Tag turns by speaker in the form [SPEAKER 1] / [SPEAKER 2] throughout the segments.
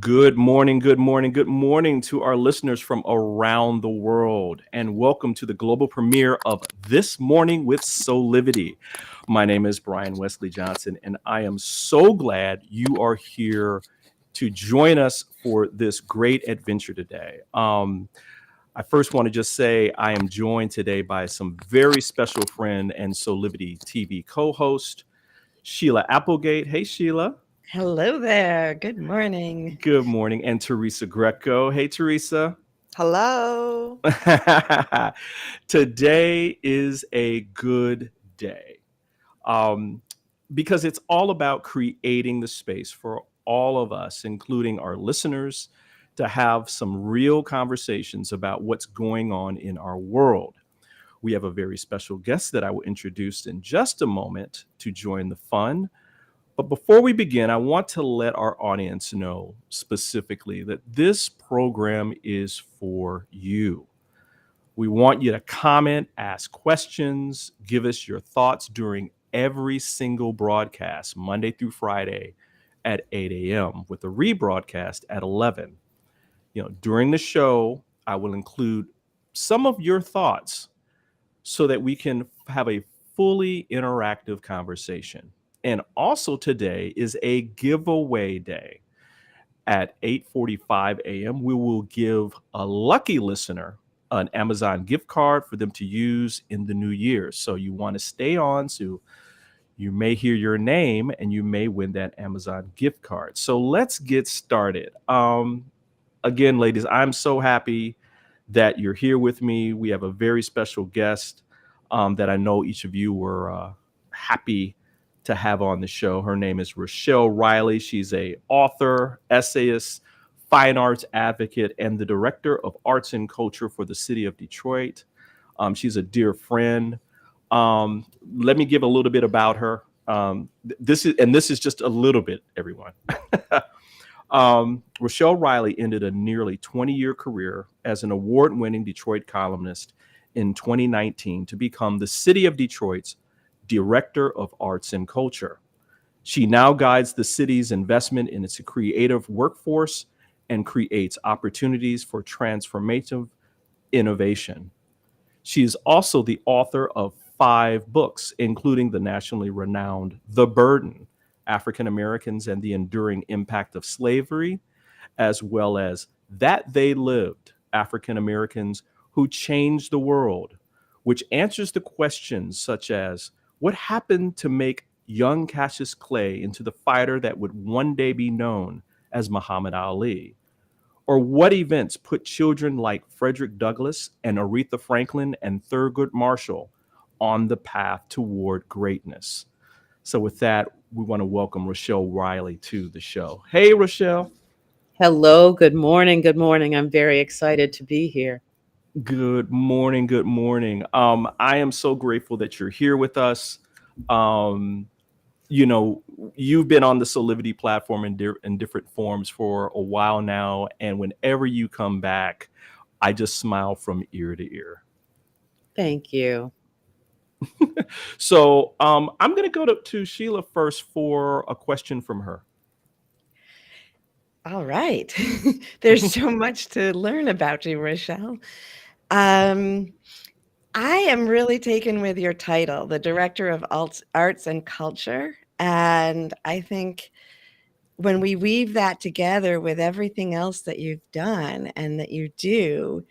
[SPEAKER 1] Good morning, good morning, good morning to our listeners from around the world, and welcome to the global premiere of This Morning with Soulivity. My name is Brian Wesley Johnson, and I am so glad you are here to join us for this great adventure today. I first want to just say I am joined today by some very special friend and Soulivity TV co-host, Sheila Applegate. Hey, Sheila.
[SPEAKER 2] Hello there. Good morning.
[SPEAKER 1] Good morning. And Teresa Greco. Hey, Teresa.
[SPEAKER 3] Hello.
[SPEAKER 1] Today is a good day um, because it's all about creating the space for all of us, including our listeners, to have some real conversations about what's going on in our world. We have a very special guest that I will introduce in just a moment to join the fun. But before we begin, I want to let our audience know specifically that this program is for you. We want you to comment, ask questions, give us your thoughts during every single broadcast, Monday through Friday at 8 a.m., with a rebroadcast at 11. During the show, I will include some of your thoughts so that we can have a fully interactive conversation. And also today is a giveaway day. At 8:45 a.m., we will give a lucky listener an Amazon gift card for them to use in the new year. So you want to stay on so you may hear your name and you may win that Amazon gift card. So let's get started. Again, ladies, I'm so happy that you're here with me. We have a very special guest that I know each of you were happy to have on the show. Her name is Rochelle Riley. She's a author, essayist, fine arts advocate, and the director of arts and culture for the city of Detroit. She's a dear friend. Let me give a little bit about her. This is just a little bit, everyone. Rochelle Riley ended a nearly 20-year career as an award-winning Detroit columnist in 2019 to become the City of Detroit's Director of Arts and Culture. She now guides the city's investment in its creative workforce and creates opportunities for transformative innovation. She is also the author of 5 books, including the nationally renowned The Burden, African Americans and the Enduring Impact of Slavery, as well as That They Lived, African Americans Who Changed the World, which answers the questions such as what happened to make young Cassius Clay into the fighter that would one day be known as Muhammad Ali, or what events put children like Frederick Douglass and Aretha Franklin and Thurgood Marshall on the path toward greatness. So, with that, we want to welcome Rochelle Riley to the show. Hey, Rochelle.
[SPEAKER 2] Hello. Good morning. Good morning. I'm very excited to be here.
[SPEAKER 1] Good morning. Good morning. I am so grateful that you're here with us. Um, you know, you've been on the Soulivity platform in different forms for a while now, and whenever you come back, I just smile from ear to ear.
[SPEAKER 2] Thank you.
[SPEAKER 1] So I'm going to go to Sheila first for a question from her.
[SPEAKER 2] All right. There's so much to learn about you, Rochelle. Um, I am really taken with your title, the Director of Arts and Culture. And I think when we weave that together with everything else that you've done and that you do,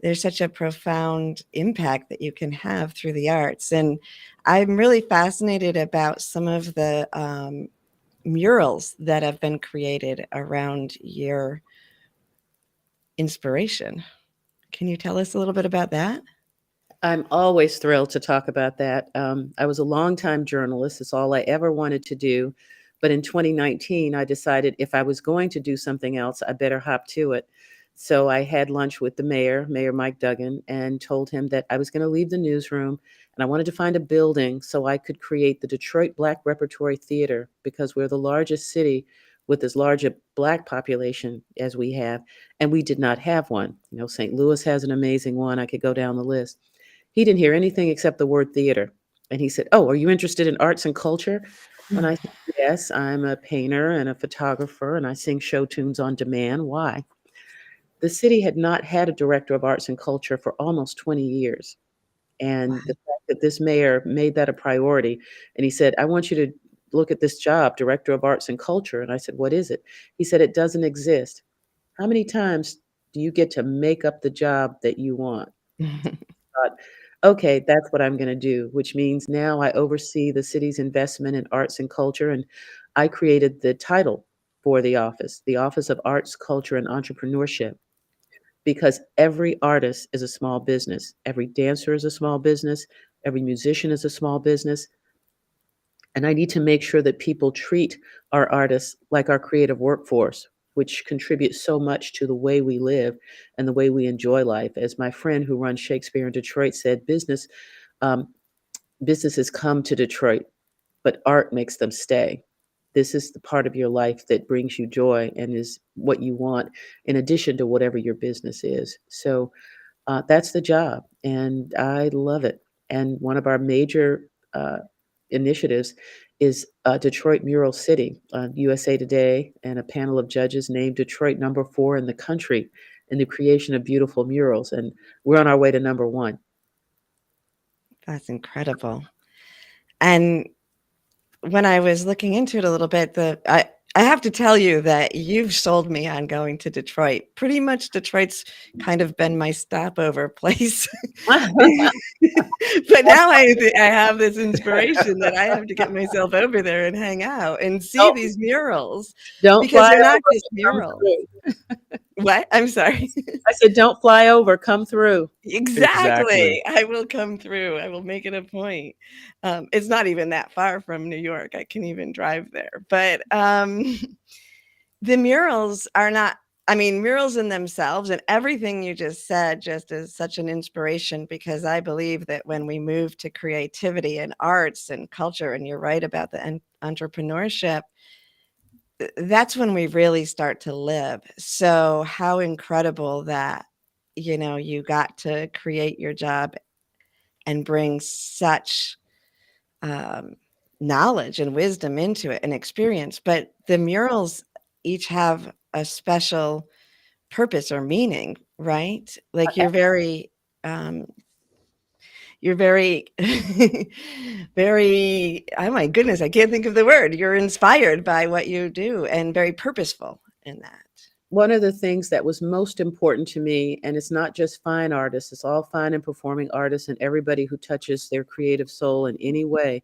[SPEAKER 2] there's such a profound impact that you can have through the arts. And I'm really fascinated about some of the murals that have been created around your inspiration. Can you tell us a little bit about that?
[SPEAKER 4] I'm always thrilled to talk about that. I was a longtime journalist. It's all I ever wanted to do. But in 2019, I decided if I was going to do something else, I better hop to it. So I had lunch with the mayor, Mayor Mike Duggan, and told him that I was going to leave the newsroom and I wanted to find a building so I could create the Detroit Black Repertory Theater because we're the largest city with as large a Black population as we have, and we did not have one. St. Louis has an amazing one. I could go down the list. He didn't hear anything except the word theater. And he said, "Oh, are you interested in arts and culture?" And I said, "Yes, I'm a painter and a photographer, and I sing show tunes on demand." Why? The city had not had a director of arts and culture for almost 20 years. And the fact that this mayor made that a priority, and he said, "I want you to look at this job, director of arts and culture." And I said, "What is it?" He said, "It doesn't exist." How many times do you get to make up the job that you want? Thought, okay, that's what I'm gonna do, which means now I oversee the city's investment in arts and culture, and I created the title for the Office of Arts, Culture, and Entrepreneurship, because every artist is a small business, every dancer is a small business, every musician is a small business, and I need to make sure that people treat our artists like our creative workforce, which contributes so much to the way we live and the way we enjoy life. As my friend who runs Shakespeare in Detroit said, um, businesses come to Detroit, but art makes them stay. This is the part of your life that brings you joy and is what you want in addition to whatever your business is. So that's the job, and I love it. And one of our major initiatives is Detroit Mural City. USA Today and a panel of judges named Detroit number 4 in the country in the creation of beautiful murals, and we're on our way to number 1.
[SPEAKER 2] That's incredible. And when I was looking into it a little bit, I have to tell you that you've sold me on going to Detroit. Pretty much Detroit's kind of been my stopover place. But now I have this inspiration that I have to get myself over there and hang out and see
[SPEAKER 4] Don't
[SPEAKER 2] these murals,
[SPEAKER 4] don't
[SPEAKER 2] because
[SPEAKER 4] fly
[SPEAKER 2] they're not
[SPEAKER 4] over,
[SPEAKER 2] just
[SPEAKER 4] come
[SPEAKER 2] murals.
[SPEAKER 4] through.
[SPEAKER 2] What? I'm sorry.
[SPEAKER 4] I said, "Don't fly over, come through."
[SPEAKER 2] Exactly. I will come through. I will make it a point. It's not even that far from New York. I can even drive there. But the murals are not, I mean, murals in themselves and everything you just said just is such an inspiration, because I believe that when we move to creativity and arts and culture, and you're right about the entrepreneurship, that's when we really start to live. So how incredible that, you got to create your job and bring such um, knowledge and wisdom into it and experience. But the murals each have a special purpose or meaning, right? Like um, you're very, very, oh my goodness, I can't think of the word. You're inspired by what you do and very purposeful in that.
[SPEAKER 4] One of the things that was most important to me, and it's not just fine artists, it's all fine and performing artists and everybody who touches their creative soul in any way,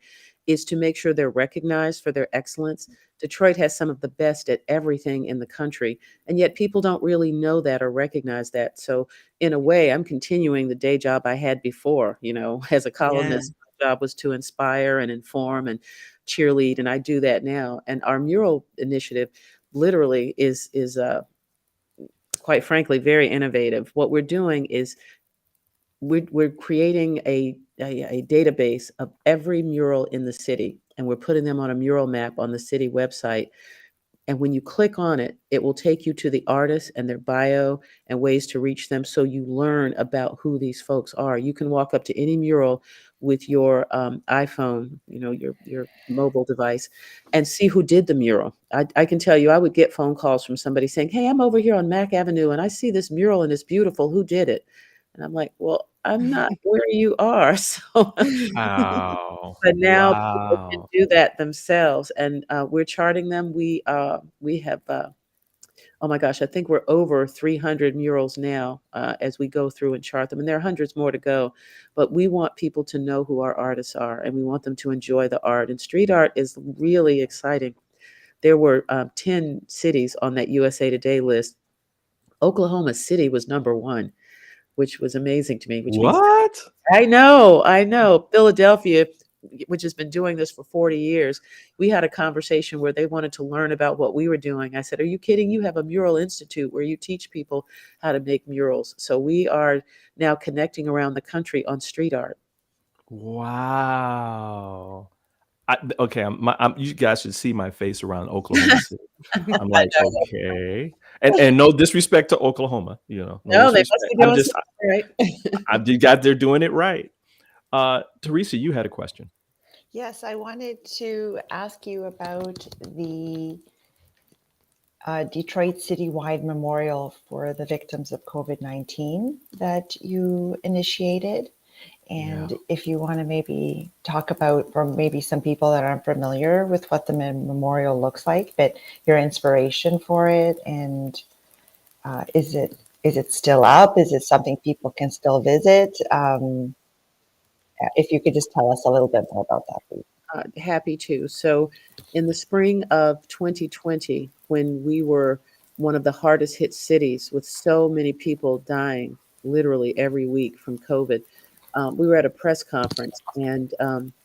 [SPEAKER 4] is to make sure they're recognized for their excellence. Detroit has some of the best at everything in the country, and yet people don't really know that or recognize that. So, in a way, I'm continuing the day job I had before. As a
[SPEAKER 2] Yeah.
[SPEAKER 4] columnist, my job was to inspire and inform and cheerlead, and I do that now. And our mural initiative literally is quite frankly, very innovative. What we're doing is we're creating a database of every mural in the city, and we're putting them on a mural map on the city website. And when you click on it, it will take you to the artist and their bio and ways to reach them, so you learn about who these folks are. You can walk up to any mural with your iPhone, your mobile device, and see who did the mural. I can tell you, I would get phone calls from somebody saying, "Hey, I'm over here on Mack Avenue and I see this mural and it's beautiful. Who did it?" And I'm like, "Well, I'm not where you are." So
[SPEAKER 1] Wow.
[SPEAKER 4] but now people can
[SPEAKER 1] Wow.
[SPEAKER 4] do that themselves, and we're charting them. We have, oh my gosh, I think we're over 300 murals now, as we go through and chart them, and there are hundreds more to go. But we want people to know who our artists are, and we want them to enjoy the art. And street art is really exciting. There were 10 cities on that USA Today list. Oklahoma City was number 1, which was amazing to me, which means
[SPEAKER 1] What?
[SPEAKER 4] I know. Philadelphia, which has been doing this for 40 years, we had a conversation where they wanted to learn about what we were doing. I said, "Are you kidding? You have a mural institute where you teach people how to make murals." So we are now connecting around the country on street art.
[SPEAKER 1] Wow. Okay, you guys should see my face around Oklahoma City. I'm like, okay, and no disrespect to Oklahoma, no
[SPEAKER 4] No, they must
[SPEAKER 1] disrespect.
[SPEAKER 4] be
[SPEAKER 1] I'm
[SPEAKER 4] doing
[SPEAKER 1] just,
[SPEAKER 4] something right.
[SPEAKER 1] I you got they're doing it right. Teresa, you had a question.
[SPEAKER 3] Yes, I wanted to ask you about the Detroit citywide memorial for the victims of COVID-19 that you initiated.
[SPEAKER 1] Yeah.
[SPEAKER 3] And if you want to maybe talk about, for maybe some people that aren't familiar with what the memorial looks like, but your inspiration for it, and is it still up? Is it something people can still visit? If you could just tell us a little bit more about that, please.
[SPEAKER 4] Happy to. So, in the spring of 2020, when we were one of the hardest hit cities with so many people dying literally every week from COVID, we were at a press conference, and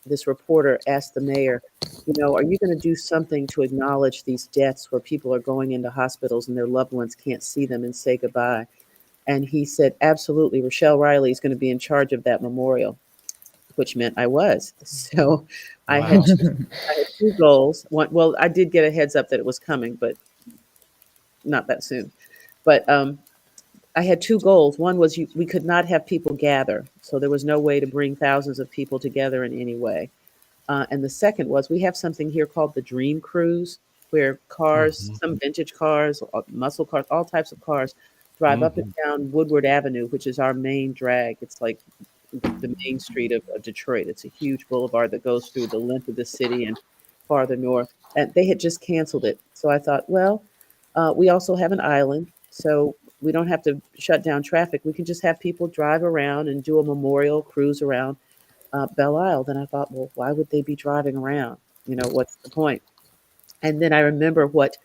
[SPEAKER 4] this reporter asked the mayor, are you going to do something to acknowledge these deaths where people are going into hospitals and their loved ones can't see them and say goodbye? And he said, absolutely, Rochelle Riley is going to be in charge of that memorial, which meant I was. So I had
[SPEAKER 1] Wow.
[SPEAKER 4] two, I had two goals. One, well, I did get a heads up that it was coming, but not that soon. But I had two goals. One was we could not have people gather, so there was no way to bring thousands of people together in any way. And the second was we have something here called the Dream Cruise, where cars,
[SPEAKER 1] Hmm.
[SPEAKER 4] some vintage cars, muscle cars, all types of cars, drive up and
[SPEAKER 1] Hmm.
[SPEAKER 4] down Woodward Avenue, which is our main drag. It's like the main street of Detroit. It's a huge boulevard that goes through the length of the city and farther north. And they had just canceled it. So I thought, well, we also have an island, so we don't have to shut down traffic. We can just have people drive around and do a memorial cruise around Belle Isle. Then I thought, well, why would they be driving around? What's the point? And then I remember what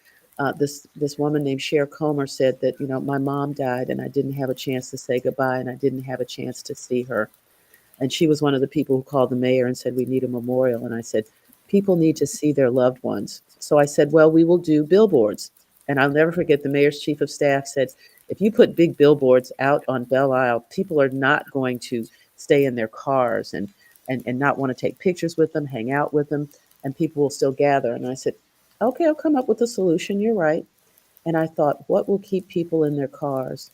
[SPEAKER 4] this woman named Cher Comer said, that my mom died and I didn't have a chance to say goodbye and I didn't have a chance to see her. And she was one of the people who called the mayor and said, we need a memorial. And I said, people need to see their loved ones. So I said, well, we will do billboards. And I'll never forget the mayor's chief of staff said, if you put big billboards out on Belle Isle, people are not going to stay in their cars and not want to take pictures with them, hang out with them, and people will still gather. And I said, okay, I'll come up with a solution. You're right. And I thought, what will keep people in their cars?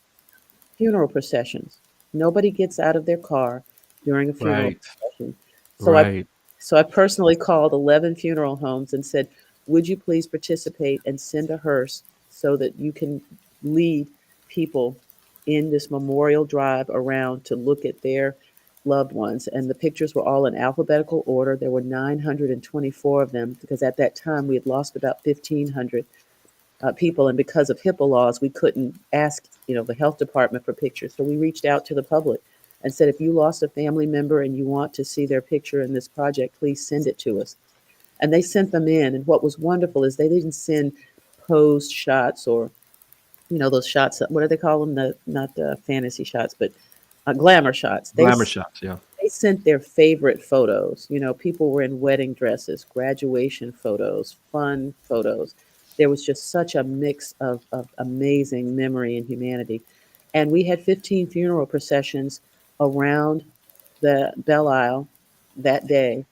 [SPEAKER 4] Funeral processions. Nobody gets out of their car during a funeral
[SPEAKER 1] Right.
[SPEAKER 4] procession. So I
[SPEAKER 1] Right.
[SPEAKER 4] so I personally called 11 funeral homes and said, "Would you please participate and send a hearse so that you can lead people in this memorial drive around to look at their loved ones?" And the pictures were all in alphabetical order. There were 924 of them because at that time we had lost about 1,500 people, and because of HIPAA laws, we couldn't ask, the health department for pictures. So we reached out to the public and said, if you lost a family member and you want to see their picture in this project, please send it to us. And they sent them in. And what was wonderful is they didn't send posed shots or, those shots. What do they call them? The not the fantasy shots, but glamour shots.
[SPEAKER 1] Glamour shots. Yeah.
[SPEAKER 4] They sent their favorite photos. People were in wedding dresses, graduation photos, fun photos. There was just such a mix of amazing memory and humanity. And we had 15 funeral processions around the Belle Isle that day,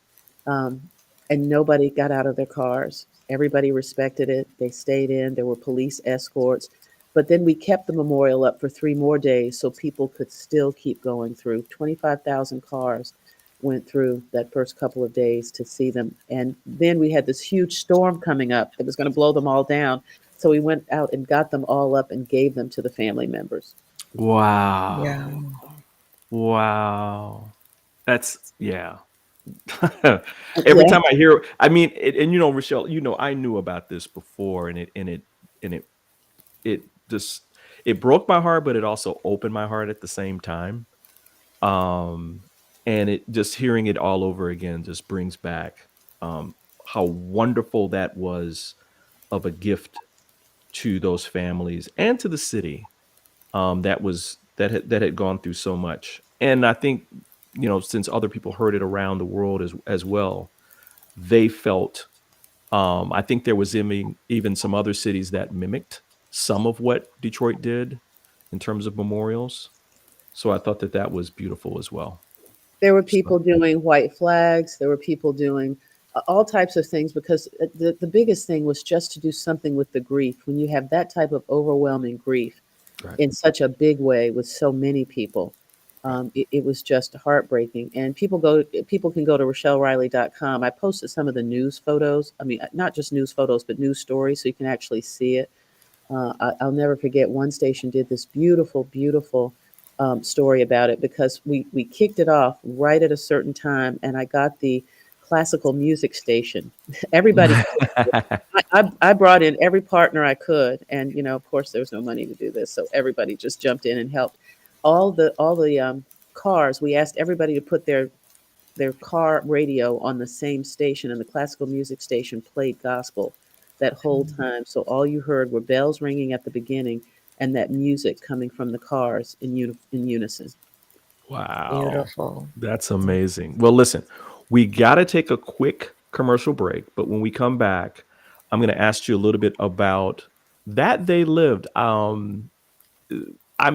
[SPEAKER 4] um, and nobody got out of their cars. Everybody respected it. They stayed in. There were police escorts. But then we kept the memorial up for 3 more days so people could still keep going through. 25,000 cars went through that first couple of days to see them. And then we had this huge storm coming up that was going to blow them all down. So we went out and got them all up and gave them to the family members.
[SPEAKER 3] Yeah.
[SPEAKER 1] Wow. Wow. That's yeah. Every
[SPEAKER 4] Yeah.
[SPEAKER 1] time I hear, I mean, and Rochelle, I knew about this before, and it just it broke my heart, but it also opened my heart at the same time. Um, and it just hearing it all over again just brings back how wonderful that was of a gift to those families and to the city that had gone through so much. And I think since other people heard it around the world as well, they felt. I think there was even some other cities that mimicked some of what Detroit did in terms of memorials. So I thought that was beautiful as well.
[SPEAKER 4] There were
[SPEAKER 1] So
[SPEAKER 4] people doing white flags. There were people doing all types of things because the biggest thing was just to do something with the grief. When you have that type of overwhelming grief
[SPEAKER 1] right.
[SPEAKER 4] in such a big way with so many people, It was just heartbreaking. And people can go to RochelleRiley.com. I posted some of the news photos. I mean, not just news photos, but news stories, so you can actually see it. I'll never forget one station did this beautiful, beautiful story about it because we kicked it off right at a certain time, and I got the classical music station. Everybody, I brought in every partner I could, and of course, there was no money to do this, so everybody just jumped in and helped. All the cars, we asked everybody to put their car radio on the same station, and the classical music station played gospel that whole time. So all you heard were bells ringing at the beginning and that music coming from the cars in unison.
[SPEAKER 1] Wow.
[SPEAKER 3] Beautiful.
[SPEAKER 1] That's amazing. Well, listen, we got to take a quick commercial break, but when we come back, I'm going to ask you a little bit about that they lived. I'm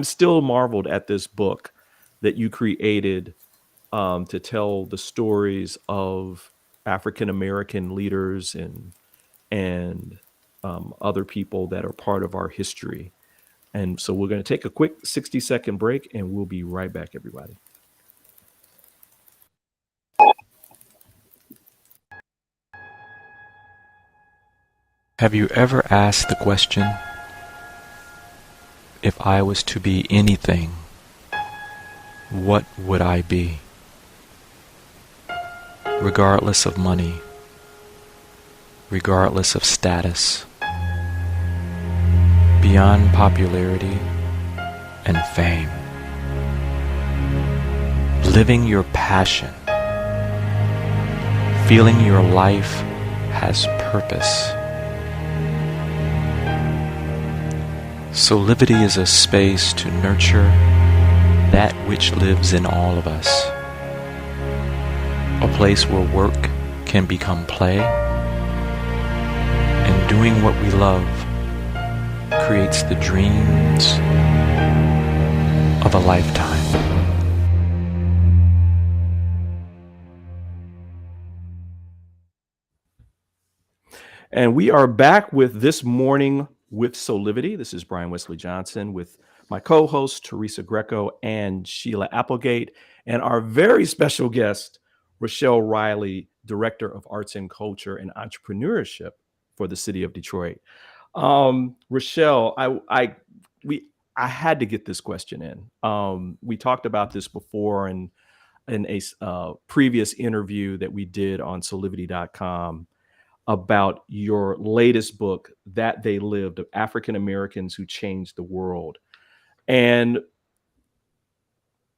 [SPEAKER 1] still marveled at this book that you created to tell the stories of African American leaders and other people that are part of our history. And so we're going to take a quick 60-second break, and we'll be right back, everybody.
[SPEAKER 5] Have you ever asked the question, if I was to be anything, what would I be? Regardless of money, regardless of status, beyond popularity and fame. Living your passion, feeling your life has purpose. Soulivity is a space to nurture that which lives in all of us. A place where work can become play, and doing what we love creates the dreams of a lifetime.
[SPEAKER 1] And we are back with This Morning with Soulivity. This is Brian Wesley Johnson with my co-hosts Teresa Greco and Sheila Applegate, and our very special guest, Rochelle Riley, Director of Arts and Culture and Entrepreneurship for the City of Detroit. Rochelle, I had to get this question in. We talked about this before in a previous interview that we did on Soulivity.com about your latest book, That They Lived, of African Americans Who Changed the World. And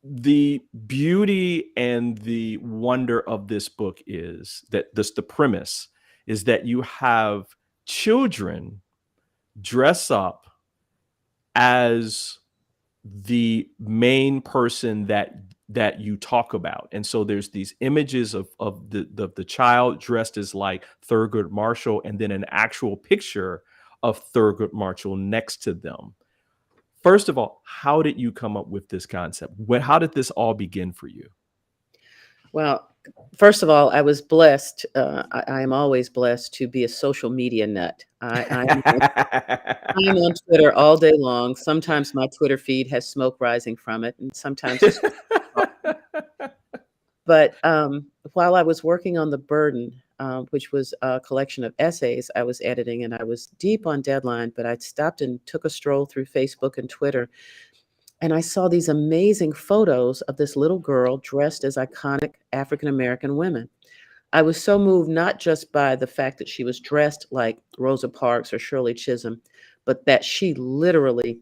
[SPEAKER 1] the beauty and the wonder of this book is that the premise is that you have children dress up as the main person that you talk about. And so there's these images of the child dressed as like Thurgood Marshall, and then an actual picture of Thurgood Marshall next to them. First of all, how did you come up with this concept? How did this all begin for you?
[SPEAKER 4] Well, first of all, I was blessed. I am always blessed to be a social media nut. I'm on Twitter all day long. Sometimes my Twitter feed has smoke rising from it, and sometimes it's But while I was working on The Burden, which was a collection of essays I was editing, and I was deep on deadline, but I stopped and took a stroll through Facebook and Twitter, and I saw these amazing photos of this little girl dressed as iconic African American women. I was so moved not just by the fact that she was dressed like Rosa Parks or Shirley Chisholm, but that she literally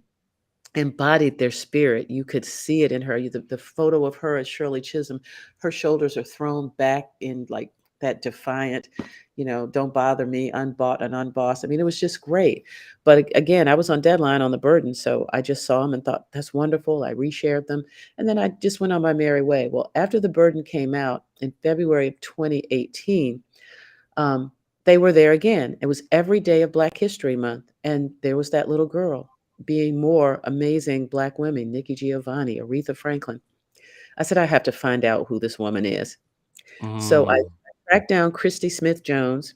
[SPEAKER 4] embodied their spirit. You could see it in her. The photo of her as Shirley Chisholm, her shoulders are thrown back in like that defiant, don't bother me, unbought and unbossed. I mean, it was just great. But again, I was on deadline on The Burden, so I just saw them and thought, that's wonderful. I reshared them. And then I just went on my merry way. Well, after The Burden came out in February of 2018, they were there again. It was every day of Black History Month. And there was that little girl being more amazing Black women, Nikki Giovanni, Aretha Franklin. I said, I have to find out who this woman is. So I tracked down Christy Smith Jones,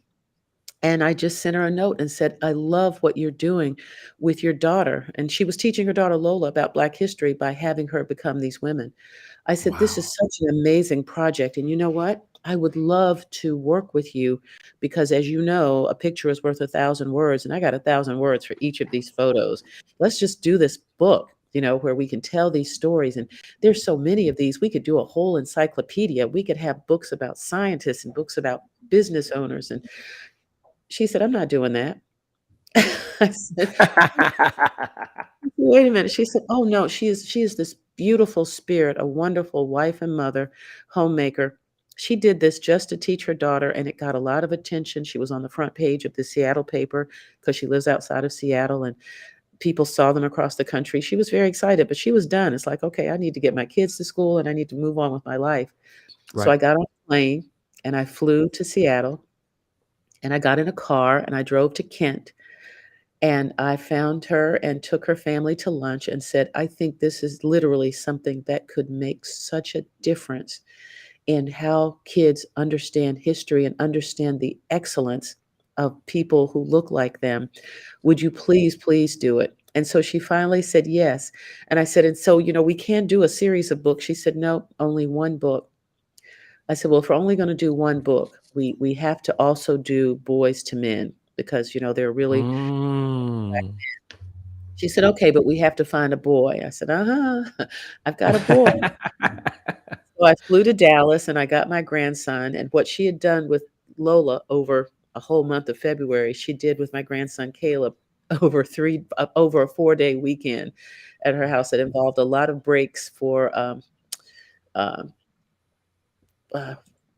[SPEAKER 4] and I just sent her a note and said, I love what you're doing with your daughter. And she was teaching her daughter Lola about Black history by having her become these women. I said, "This
[SPEAKER 1] Wow.
[SPEAKER 4] is such an amazing project, and you know what? I would love to work with you because as you know, a picture is worth 1,000 words, and I got 1,000 words for each of these photos. Let's just do this book, where we can tell these stories, and there's so many of these. We could do a whole encyclopedia. We could have books about scientists and books about business owners." And she said, "I'm not doing that." I said, "Wait a minute." She said, "Oh, no, she is this beautiful spirit, a wonderful wife and mother, homemaker. She did this just to teach her daughter, and it got a lot of attention. She was on the front page of the Seattle paper because she lives outside of Seattle, and people saw them across the country." She was very excited, but she was done. It's like, "Okay, I need to get my kids to school, and I need to move on with my life." So
[SPEAKER 1] Right.
[SPEAKER 4] I got on a plane, and I flew to Seattle, and I got in a car, and I drove to Kent. And I found her and took her family to lunch and said, "I think this is literally something that could make such a difference in how kids understand history and understand the excellence of people who look like them. Would you please, please do it?" And so she finally said yes. And I said, "And so, we can do a series of books." She said, "No, only one book." I said, "Well, if we're only going to do one book, we have to also do Boys to Men because, they're really."
[SPEAKER 1] Mm.
[SPEAKER 4] She said, "Okay, but we have to find a boy." I said, "Uh-huh, I've got a boy." So I flew to Dallas and I got my grandson, and what she had done with Lola over a whole month of February, she did with my grandson Caleb over a 4-day weekend at her house. It involved a lot of breaks for, um, uh,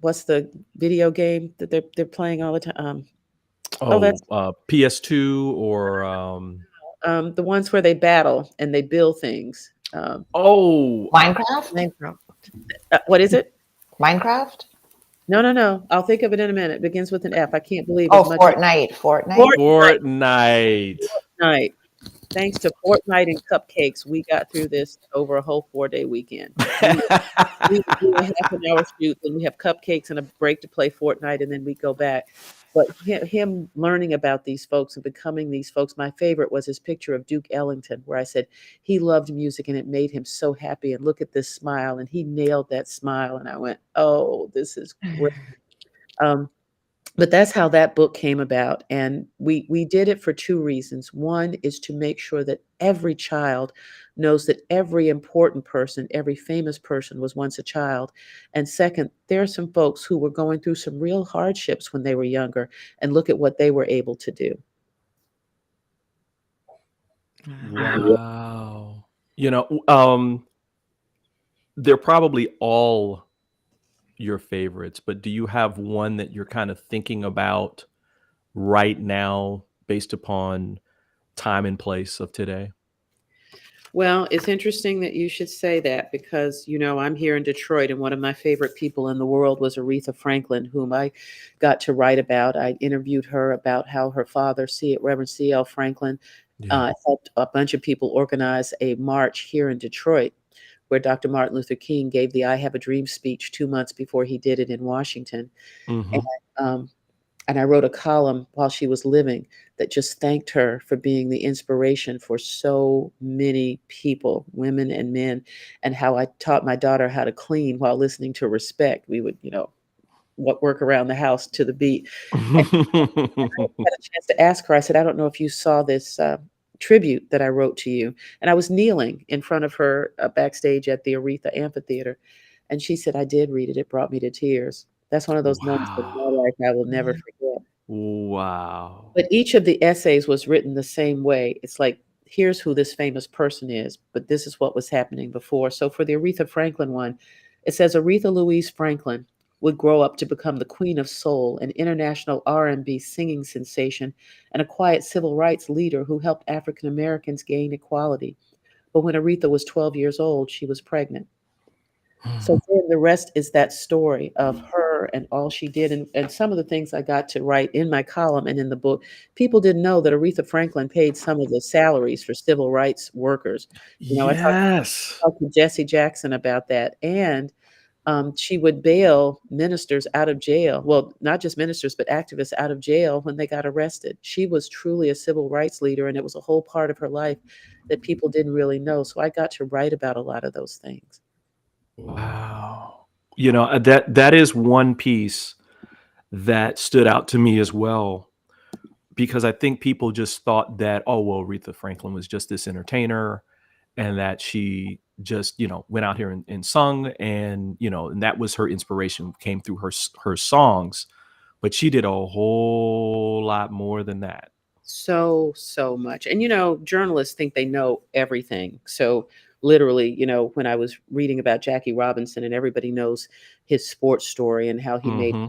[SPEAKER 4] what's the video game that they're playing all the time? Oh,
[SPEAKER 1] Oh,
[SPEAKER 4] that's
[SPEAKER 1] PS2 or
[SPEAKER 4] the ones where they battle and they build things.
[SPEAKER 1] oh,
[SPEAKER 3] Minecraft?
[SPEAKER 2] Minecraft.
[SPEAKER 4] What is it?
[SPEAKER 3] Minecraft?
[SPEAKER 4] No, no, no. I'll think of it in a minute. It begins with an F. I can't believe as
[SPEAKER 3] Oh,
[SPEAKER 4] much as
[SPEAKER 3] Fortnite. Fortnite?
[SPEAKER 4] Fortnite.
[SPEAKER 1] Fortnite.
[SPEAKER 4] Fortnite. Thanks to Fortnite and cupcakes, we got through this over a whole 4-day weekend. We would do a half an hour shoot, then we have cupcakes and a break to play Fortnite, and then we go back. But him learning about these folks and becoming these folks, my favorite was his picture of Duke Ellington, where I said he loved music and it made him so happy. And look at this smile, and he nailed that smile. And I went, "Oh, this is great." Um, but that's how that book came about, and we did it for 2 reasons. One is to make sure that every child knows that every important person, every famous person was once a child, and second, there are some folks who were going through some real hardships when they were younger, and look at what they were able to do.
[SPEAKER 2] Wow.
[SPEAKER 1] Wow. They're probably all your favorites, but do you have one that you're kind of thinking about right now based upon time and place of today?
[SPEAKER 4] Well, it's interesting that you should say that because, I'm here in Detroit, and one of my favorite people in the world was Aretha Franklin, whom I got to write about. I interviewed her about how her father, Reverend C.L. Franklin,
[SPEAKER 1] Yeah.
[SPEAKER 4] helped a bunch of people organize a march here in Detroit where Dr. Martin Luther King gave the I Have a Dream speech 2 months before he did it in Washington. And,
[SPEAKER 1] Mhm.
[SPEAKER 4] um, and I wrote a column while she was living that just thanked her for being the inspiration for so many people, women and men, and how I taught my daughter how to clean while listening to Respect. We would, work around the house to the beat. And I had a chance to ask her, I said, "I don't know if you saw this tribute that I wrote to you." And I was kneeling in front of her backstage at the Aretha Amphitheater. And she said, "I did read it. It brought me to tears." That's one of those moments in my
[SPEAKER 1] Wow.
[SPEAKER 4] life I will never forget.
[SPEAKER 1] Wow.
[SPEAKER 4] But each of the essays was written the same way. It's like, here's who this famous person is, but this is what was happening before. So for the Aretha Franklin one, it says Aretha Louise Franklin would grow up to become the queen of soul, an international R&B singing sensation, and a quiet civil rights leader who helped African Americans gain equality. But when Aretha was 12 years old, she was pregnant. So then the rest is that story of her and all she did, and some of the things I got to write in my column and in the book. People didn't know that Aretha Franklin paid some of the salaries for civil rights workers. I
[SPEAKER 1] Yes.
[SPEAKER 4] talked to Jesse Jackson about that, and she would bail ministers out of jail. Well, not just ministers, but activists out of jail when they got arrested. She was truly a civil rights leader, and it was a whole part of her life that people didn't really know. So I got to write about a lot of those things.
[SPEAKER 1] Wow. That is one piece that stood out to me as well, because I think people just thought that, oh, well, Aretha Franklin was just this entertainer, and that she just, went out here and sung, and that was her inspiration, came through her songs, but she did a whole lot more than that.
[SPEAKER 4] So much. And journalists think they know everything. So literally, when I was reading about Jackie Robinson, and everybody knows his sports story and how he made,
[SPEAKER 1] Hmm.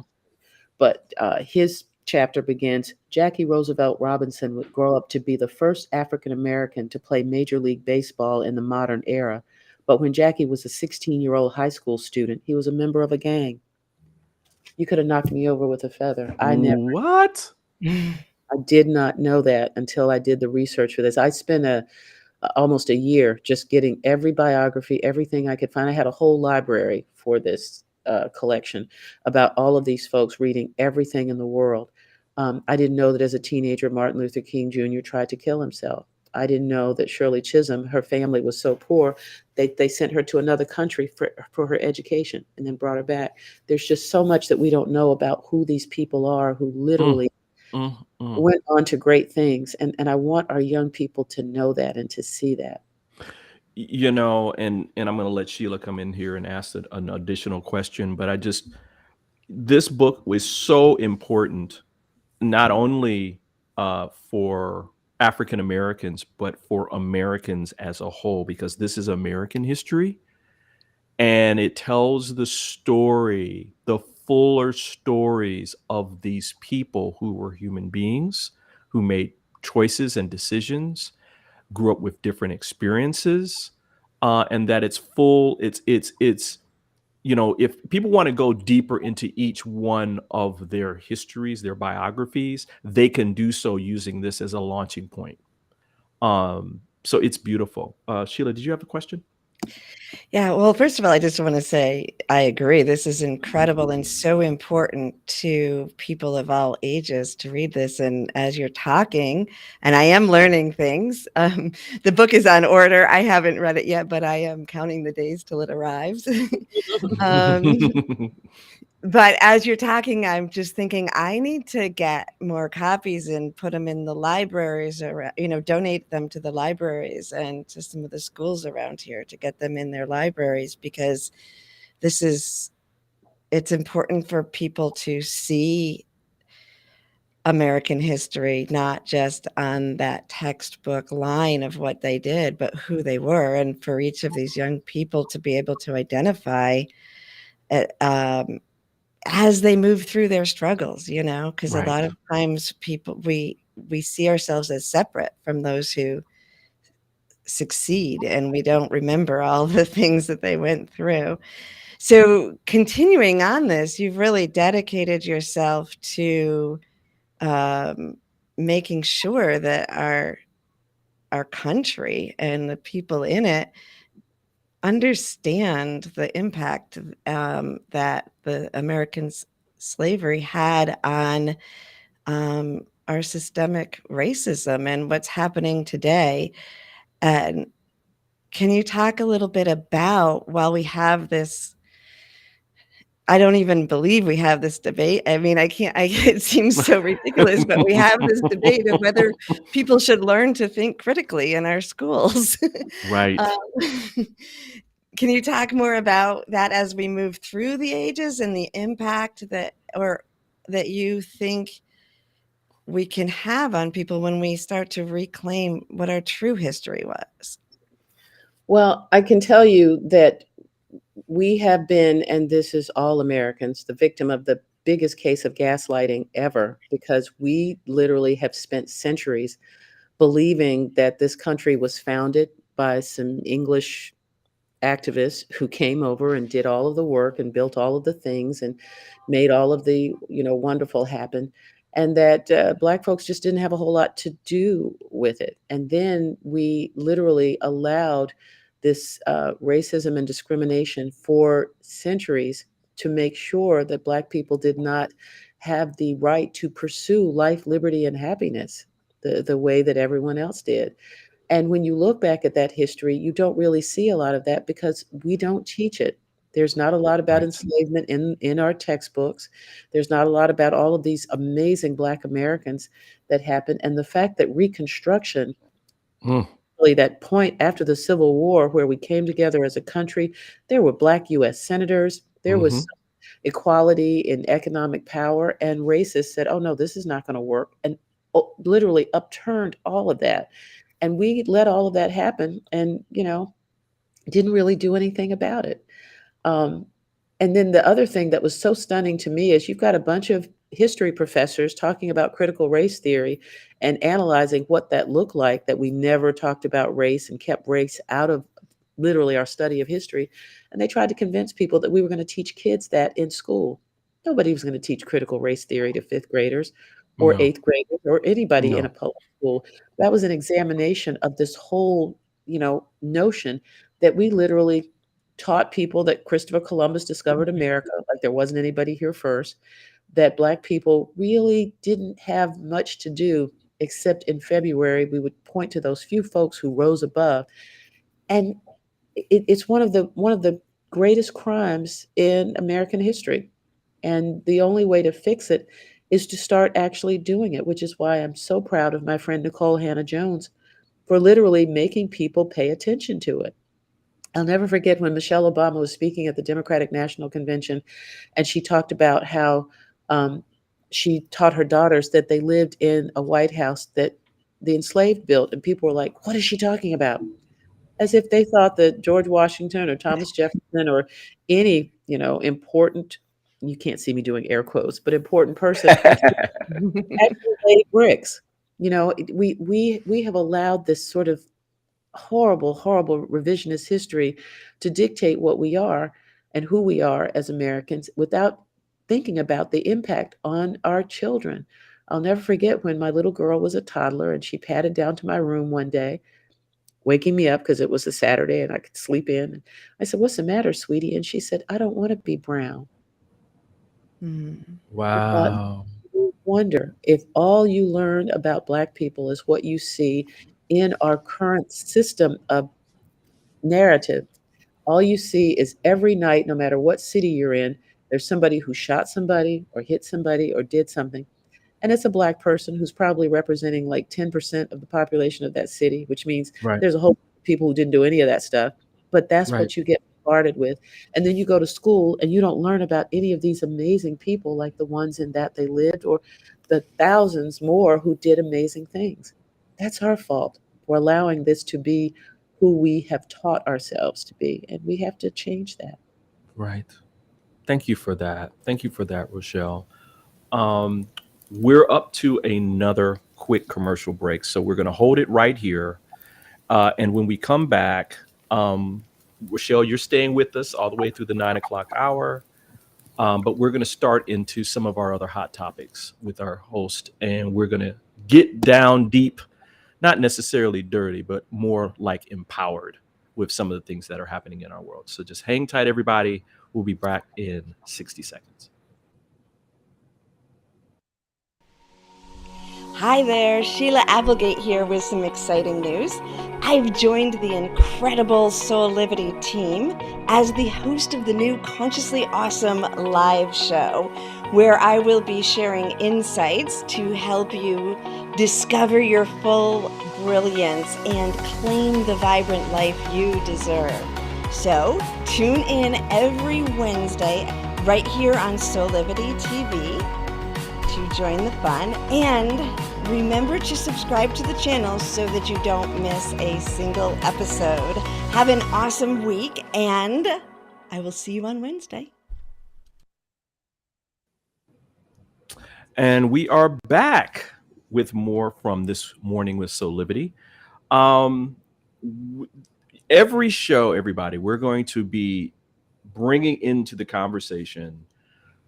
[SPEAKER 4] but his chapter begins: Jackie Roosevelt Robinson would grow up to be the first African American to play Major League Baseball in the modern era. But when Jackie was a 16-year-old high school student, he was a member of a gang. You could have knocked me over with a feather.
[SPEAKER 1] What?
[SPEAKER 4] I did not know that until I did the research for this. I spent almost a year just getting every biography, everything I could find. I had a whole library for this collection about all of these folks, reading everything in the world. I didn't know that as a teenager, Martin Luther King Jr. tried to kill himself. I didn't know that Shirley Chisholm, her family was so poor, they sent her to another country for her education and then brought her back. There's just so much that we don't know about who these people are who
[SPEAKER 1] Mm,
[SPEAKER 4] literally
[SPEAKER 1] mm, mm.
[SPEAKER 4] went on to great things, and I want our young people to know that and to see that.
[SPEAKER 1] And I'm going to let Sheila come in here and ask an additional question, but this book was so important, not only for African Americans, but for Americans as a whole, because this is American history, and it tells the fuller stories of these people who were human beings, who made choices and decisions, grew up with different experiences, and that it's full. It's if people want to go deeper into each one of their histories, their biographies, they can do so using this as a launching point. So it's beautiful. Sheila, did you have a question?
[SPEAKER 2] Yeah, well, first of all, I just want to say I agree. This is incredible and so important to people of all ages to read this. And as you're talking, and I am learning things, the book is on order. I haven't read it yet, but I am counting the days till it arrives. um, but as you're talking, I'm just thinking I need to get more copies and put them in the libraries, or donate them to the libraries and to some of the schools around here to get them in their libraries, because it's important for people to see American history, not just on that textbook line of what they did, but who they were, and for each of these young people to be able to identify it, as they move through their struggles, because a
[SPEAKER 1] Right.
[SPEAKER 2] lot of times people we see ourselves as separate from those who succeed, and we don't remember all the things that they went through. So continuing on this, you've really dedicated yourself to um, making sure that our country and the people in it understand the impact that the Americans slavery had on our systemic racism and what's happening today. And can you talk a little bit about, while we have this, I don't even believe we have this debate. I mean, I can't, it seems so ridiculous, but we have this debate of whether people should learn to think critically in our schools.
[SPEAKER 1] Right.
[SPEAKER 2] Um, can you talk more about that as we move through the ages and the impact that you think we can have on people when we start to reclaim what our true history was?
[SPEAKER 4] Well, I can tell you that we have been, and this is all Americans, the victim of the biggest case of gaslighting ever, because we literally have spent centuries believing that this country was founded by some English activists who came over and did all of the work and built all of the things and made all of the wonderful happen, and that Black folks just didn't have a whole lot to do with it. And then we literally allowed this racism and discrimination for centuries to make sure that Black people did not have the right to pursue life, liberty, and happiness the way that everyone else did. And when you look back at that history, you don't really see a lot of that because we don't teach it. There's not a lot about
[SPEAKER 1] Right.
[SPEAKER 4] enslavement in our textbooks. There's not a lot about all of these amazing Black Americans that happened, and the fact that Reconstruction,
[SPEAKER 1] Mm.
[SPEAKER 4] really that point after the Civil War where we came together as a country, there were Black US senators, there was
[SPEAKER 1] Hmm.
[SPEAKER 4] equality in economic power, and racists said, "Oh, no, this is not gonna work," and literally upturned all of that. And we let all of that happen and, didn't really do anything about it. Um, and then the other thing that was so stunning to me is you've got a bunch of history professors talking about critical race theory and analyzing what that looked like, that we never talked about race and kept race out of literally our study of history. And they tried to convince people that we were going to teach kids that in school. Nobody was going to teach critical race theory to fifth graders or
[SPEAKER 1] No,
[SPEAKER 4] eighth graders or anybody in a
[SPEAKER 1] no.
[SPEAKER 4] public school. That was an examination of this whole, notion that we literally taught people that Christopher Columbus discovered America, like there wasn't anybody here first, that Black people really didn't have much to do, except in February, we would point to those few folks who rose above. And it's one of the greatest crimes in American history. And the only way to fix it is to start actually doing it, which is why I'm so proud of my friend Nicole Hannah Jones for literally making people pay attention to it. I'll never forget when Michelle Obama was speaking at the Democratic National Convention, and she talked about how um, she taught her daughters that they lived in a White House that the enslaved built, and people were like, "What is she talking about?" As if they thought that George Washington or Thomas Jefferson or any, important, you can't see me doing air quotes, but important person actually laid bricks. We have allowed this sort of horrible, horrible revisionist history to dictate what we are and who we are as Americans without thinking about the impact on our children. I'll never forget when my little girl was a toddler and she padded down to my room one day, waking me up because it was a Saturday and I could sleep in. And I said, "What's the matter, sweetie?" And she said, "I don't want to be brown."
[SPEAKER 2] Mm.
[SPEAKER 4] I thought,
[SPEAKER 1] Wow.
[SPEAKER 4] wonder if all you learn about Black people is what you see in our current system of narrative. All you see is every night, no matter what city you're in, there's somebody who shot somebody or hit somebody or did something. And it's a Black person who's probably representing like 10% of the population of that city, which means
[SPEAKER 1] Right.
[SPEAKER 4] there's a whole bunch of people who didn't do any of that stuff. But that's
[SPEAKER 1] Right.
[SPEAKER 4] what you get bombarded with. And then you go to school and you don't learn about any of these amazing people like the ones in that they lived or the thousands more who did amazing things. That's our fault for allowing this to be who we have taught ourselves to be. And we have to change that.
[SPEAKER 1] Right. Thank you for that. Thank you for that, Rochelle. Um, we're up to another quick commercial break, so we're going to hold it right here. And when we come back, Rochelle, you're staying with us all the way through the 9 o'clock hour. But we're going to start into some of our other hot topics with our host, and we're going to get down deep, not necessarily dirty, but more like empowered with some of the things that are happening in our world. So just hang tight, everybody. We'll be back in 60 seconds.
[SPEAKER 2] Hi there, Sheila Applegate here with some exciting news. I've joined the incredible Soulivity team as the host of the new Consciously Awesome live show, where I will be sharing insights to help you discover your full brilliance and claim the vibrant life you deserve. So tune in every Wednesday right here on Soulivity TV to join the fun, and remember to subscribe to the channel so that you don't miss a single episode. Have an awesome week, and I will see you on Wednesday.
[SPEAKER 1] And we are back with more from This Morning with Soulivity. Um, every show, everybody, we're going to be bringing into the conversation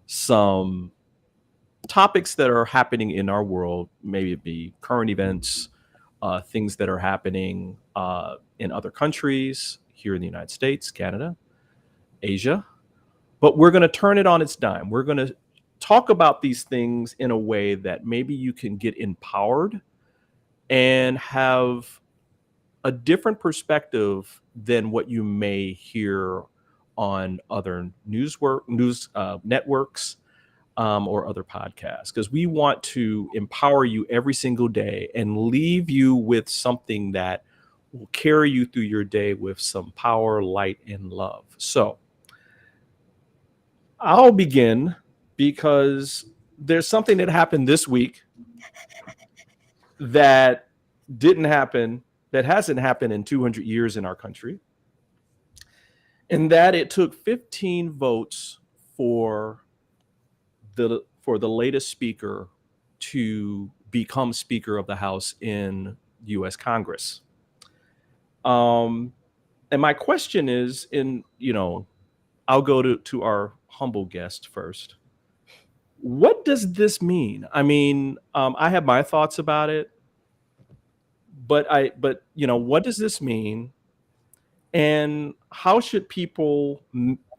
[SPEAKER 1] some topics that are happening in our world, maybe it be current events, things that are happening in other countries, here in the United States, Canada, Asia. But we're going to turn it on its dime. We're going to talk about these things in a way that maybe you can get empowered and have a different perspective than what you may hear on other news networks, or other podcasts, because we want to empower you every single day and leave you with something that will carry you through your day with some power, light, and love. So I'll begin because there's something that happened this week that hasn't happened in 200 years in our country, and that it took 15 votes for the latest speaker to become Speaker of the House in U.S. Congress. And my question is, I'll go to our humble guest first. What does this mean? I mean, I have my thoughts about it, but what does this mean? And how should people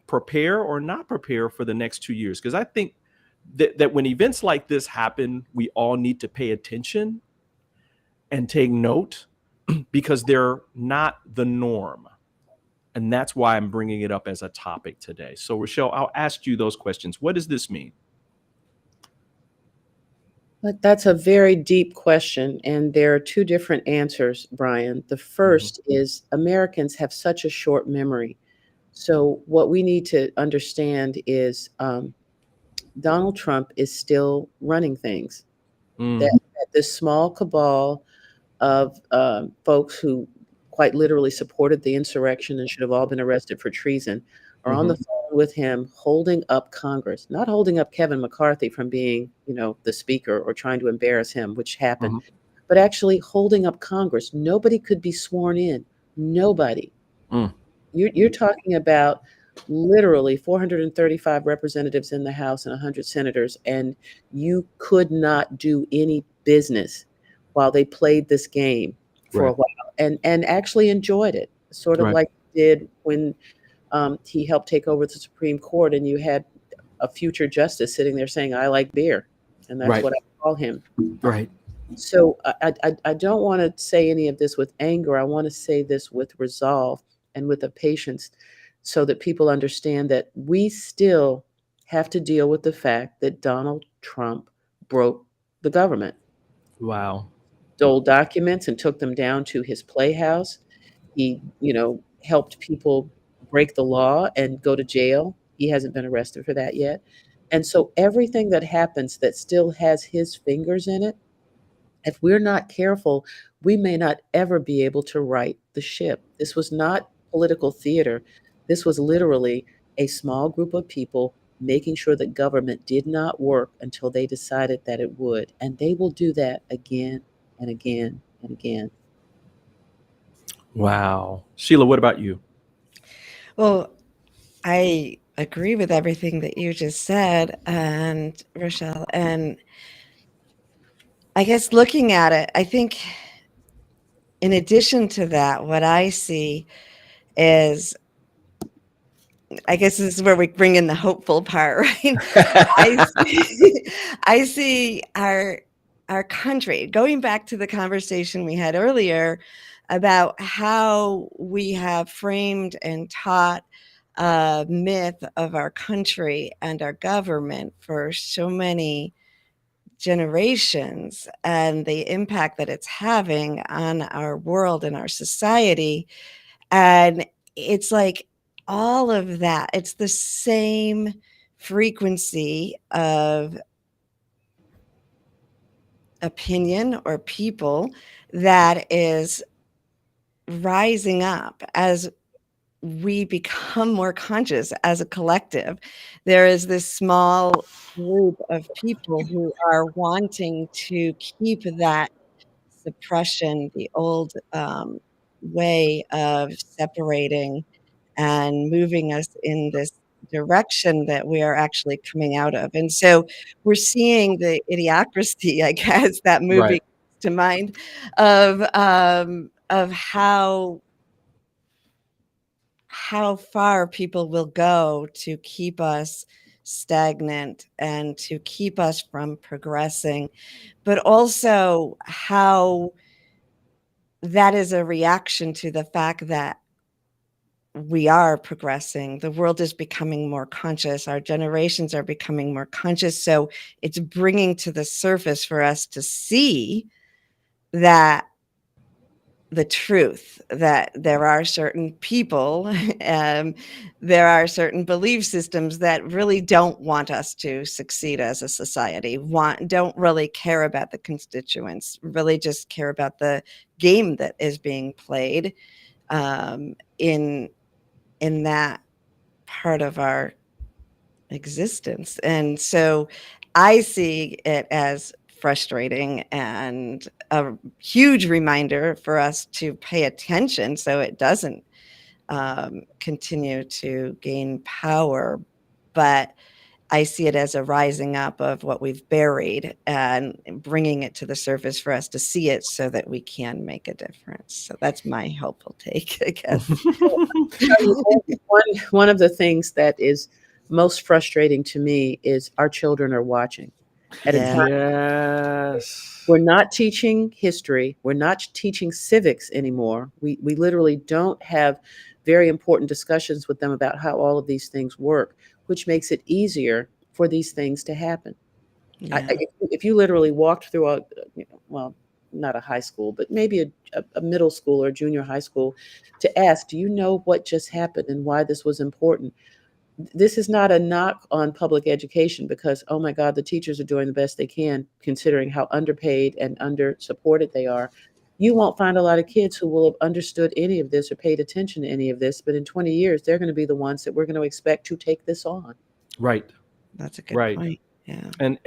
[SPEAKER 1] prepare or not prepare for the next 2 years? Because I think that when events like this happen, we all need to pay attention and take note, because they're not the norm. And that's why I'm bringing it up as a topic today. So, Rochelle, I'll ask you those questions. What does this mean?
[SPEAKER 4] But that's a very deep question, and there are two different answers, Brian. The first is Americans have such a short memory. So what we need to understand is Donald Trump is still running things. That this small cabal of folks who quite literally supported the insurrection and should have all been arrested for treason are on the phone with him, holding up Congress, not holding up Kevin McCarthy from being, the speaker or trying to embarrass him, which happened, but actually holding up Congress. Nobody could be sworn in. Nobody. You're talking about literally 435 representatives in the House and 100 senators, and you could not do any business while they played this game for a while and actually enjoyed it, sort of like he did when he helped take over the Supreme Court, and you had a future justice sitting there saying, "I like beer," and that's what I call him.
[SPEAKER 1] Right.
[SPEAKER 4] So I don't want to say any of this with anger. I want to say this with resolve and with a patience, so that people understand that we still have to deal with the fact that Donald Trump broke the government.
[SPEAKER 1] Wow.
[SPEAKER 4] Stole documents and took them down to his playhouse. He, helped people break the law and go to jail. He hasn't been arrested for that yet. And so everything that happens that still has his fingers in it, if we're not careful, we may not ever be able to right the ship. This was not political theater. This was literally a small group of people making sure that government did not work until they decided that it would. And they will do that again and again and again.
[SPEAKER 1] Wow. Sheila, what about you?
[SPEAKER 2] Well, I agree with everything that you just said, and Rochelle, and I guess looking at it, I think in addition to that, what I see is, I guess this is where we bring in the hopeful part, right? I see our country, going back to the conversation we had earlier about how we have framed and taught a myth of our country and our government for so many generations, and the impact that it's having on our world and our society. And it's like all of that, it's the same frequency of opinion or people that is rising up as we become more conscious as a collective. There is this small group of people who are wanting to keep that suppression, the old way of separating and moving us in this direction that we are actually coming out of. And so we're seeing the idiocracy, I guess, that movie comes to mind, of how far people will go to keep us stagnant and to keep us from progressing, but also how that is a reaction to the fact that we are progressing. The world is becoming more conscious. Our generations are becoming more conscious. So it's bringing to the surface for us to see that the truth that there are certain people, there are certain belief systems that really don't want us to succeed as a society, don't really care about the constituents, really just care about the game that is being played in that part of our existence. And so I see it as frustrating and a huge reminder for us to pay attention so it doesn't continue to gain power. But I see it as a rising up of what we've buried and bringing it to the surface for us to see it so that we can make a difference. So that's my helpful take, I guess.
[SPEAKER 4] One of the things that is most frustrating to me is our children are watching. At a time
[SPEAKER 1] Yes.
[SPEAKER 4] we're not teaching history, we're not teaching civics anymore. We literally don't have very important discussions with them about how all of these things work, which makes it easier for these things to happen.
[SPEAKER 2] Yeah.
[SPEAKER 4] If you literally walked through well, not a high school, but maybe a middle school or junior high school to ask, do you know what just happened and why this was important? This is not a knock on public education because, oh my God, the teachers are doing the best they can considering how underpaid and under supported they are. You won't find a lot of kids who will have understood any of this or paid attention to any of this, but in 20 years, they're going to be the ones that we're going to expect to take this on.
[SPEAKER 1] Right.
[SPEAKER 2] That's a good
[SPEAKER 1] Right.
[SPEAKER 2] point. Yeah.
[SPEAKER 1] And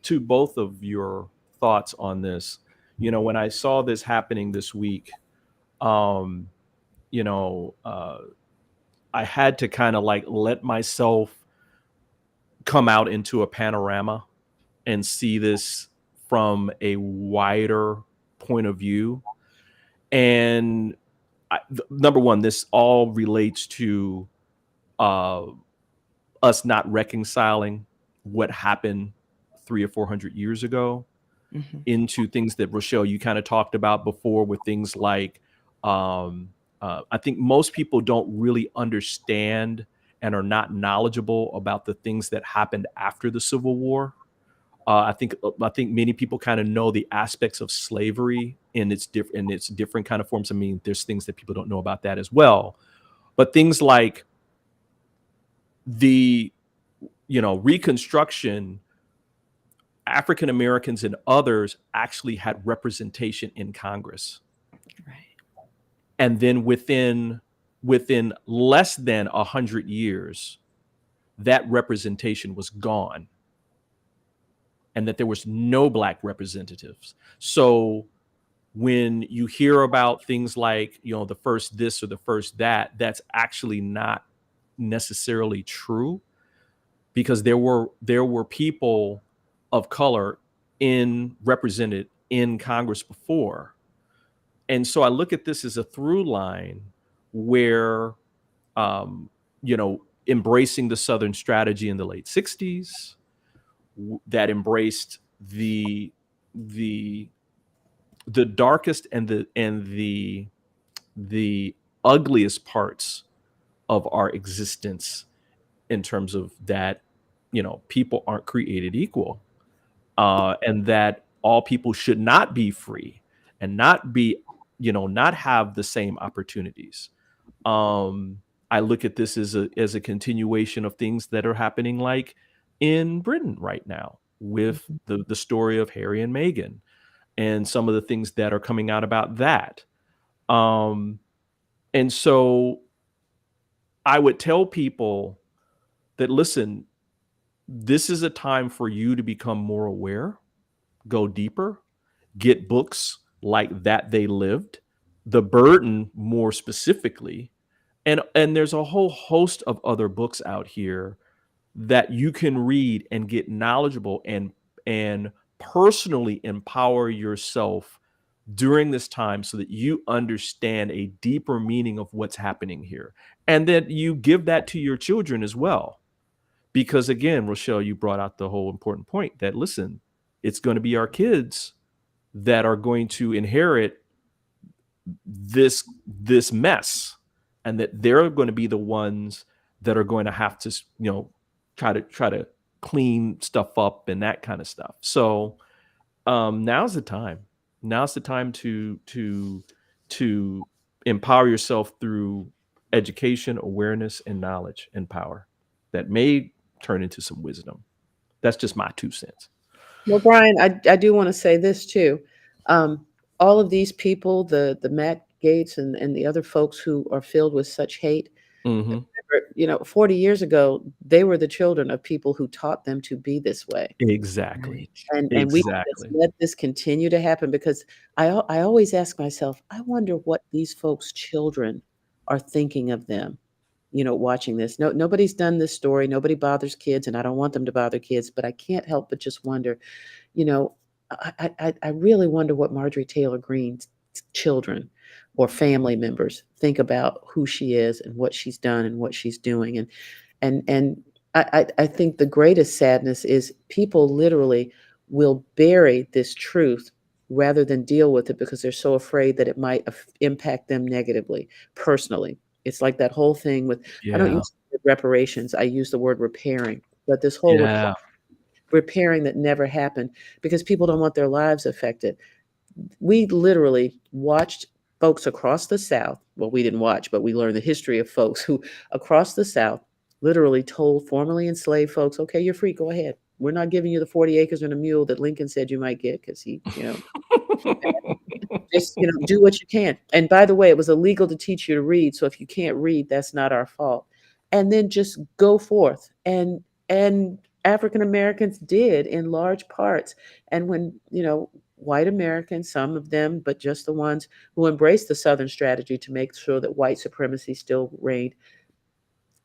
[SPEAKER 1] to both of your thoughts on this, when I saw this happening this week, um, I had to kind of like let myself come out into a panorama and see this from a wider point of view. And number one, this all relates to us not reconciling what happened 300 or 400 years ago into things that, Rochelle, you kind of talked about before with things like, I think most people don't really understand and are not knowledgeable about the things that happened after the Civil War. I think many people kind of know the aspects of slavery in its different kind of forms. I mean, there's things that people don't know about that as well, but things like the Reconstruction, African Americans and others actually had representation in Congress.
[SPEAKER 2] Right.
[SPEAKER 1] And then within less than 100 years, that representation was gone, and that there was no Black representatives. So when you hear about things like, the first this or the first that, that's actually not necessarily true, because there were people of color represented in Congress before. And so I look at this as a through line where, embracing the Southern strategy in the late 60s, that embraced the darkest and the ugliest parts of our existence, in terms of that, people aren't created equal, and that all people should not be free and not be, not have the same opportunities. I look at this as a continuation of things that are happening, like in Britain right now with the story of Harry and Meghan, and some of the things that are coming out about that. And so I would tell people that, listen, this is a time for you to become more aware, go deeper, get books like That They Lived, The Burden more specifically. And there's a whole host of other books out here that you can read and get knowledgeable and personally empower yourself during this time, so that you understand a deeper meaning of what's happening here. And that you give that to your children as well. Because again, Rochelle, you brought out the whole important point that, listen, it's going to be our kids that are going to inherit this mess and that they're going to be the ones that are going to have to, try to clean stuff up and that kind of stuff. So now's the time. Now's the time to empower yourself through education, awareness, and knowledge and power that may turn into some wisdom. That's just my 2 cents.
[SPEAKER 4] Well, Brian, I do want to say this too. All of these people, the Matt Gates and the other folks who are filled with such hate,
[SPEAKER 1] Hmm.
[SPEAKER 4] 40 years ago, they were the children of people who taught them to be this way.
[SPEAKER 1] Exactly.
[SPEAKER 4] And we just
[SPEAKER 1] Exactly.
[SPEAKER 4] let this continue to happen because I always ask myself, I wonder what these folks' children are thinking of them, watching this. Nobody's done this story. Nobody bothers kids, and I don't want them to bother kids, but I can't help but just wonder, you know, I really wonder what Marjorie Taylor Greene's children or family members think about who she is and what she's done and what she's doing. And I think the greatest sadness is people literally will bury this truth rather than deal with it because they're so afraid that it might impact them negatively, personally. It's like that whole thing with, I don't
[SPEAKER 1] Yeah.
[SPEAKER 4] use the word reparations, I use the word repairing, but this whole
[SPEAKER 1] Yeah.
[SPEAKER 4] repairing that never happened because people don't want their lives affected. We literally watched folks across the South. Well, we didn't watch, but we learned the history of folks who across the South literally told formerly enslaved folks, okay, you're free, go ahead. We're not giving you the 40 acres and a mule that Lincoln said you might get because he, just, do what you can. And by the way, it was illegal to teach you to read. So if you can't read, that's not our fault. And then just go forth. And African Americans did in large parts. And when, white Americans, some of them, but just the ones who embraced the Southern strategy to make sure that white supremacy still reigned,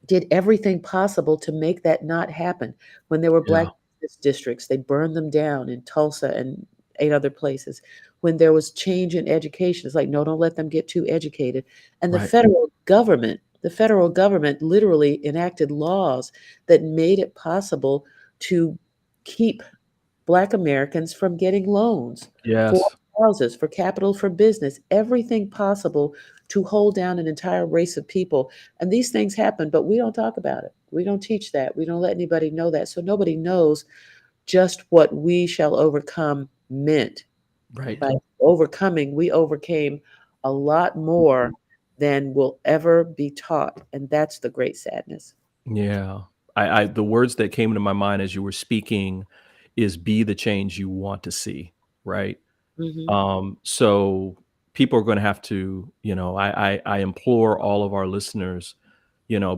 [SPEAKER 4] did everything possible to make that not happen. When there were
[SPEAKER 1] Yeah.
[SPEAKER 4] black business districts, they burned them down in Tulsa and 8 other places. When there was change in education, it's like, no, don't let them get too educated. And the
[SPEAKER 1] Right.
[SPEAKER 4] federal government literally enacted laws that made it possible to keep Black Americans from getting loans for
[SPEAKER 1] Yes.
[SPEAKER 4] houses, for capital, for business, everything possible to hold down an entire race of people. And these things happen, but we don't talk about it. We don't teach that. We don't let anybody know that. So nobody knows just what we shall overcome meant.
[SPEAKER 1] Right.
[SPEAKER 4] By overcoming, we overcame a lot more than will ever be taught. And that's the great sadness.
[SPEAKER 1] Yeah. I the words that came to my mind as you were speaking is be the change you want to see, right? So people are going to have to, I implore all of our listeners,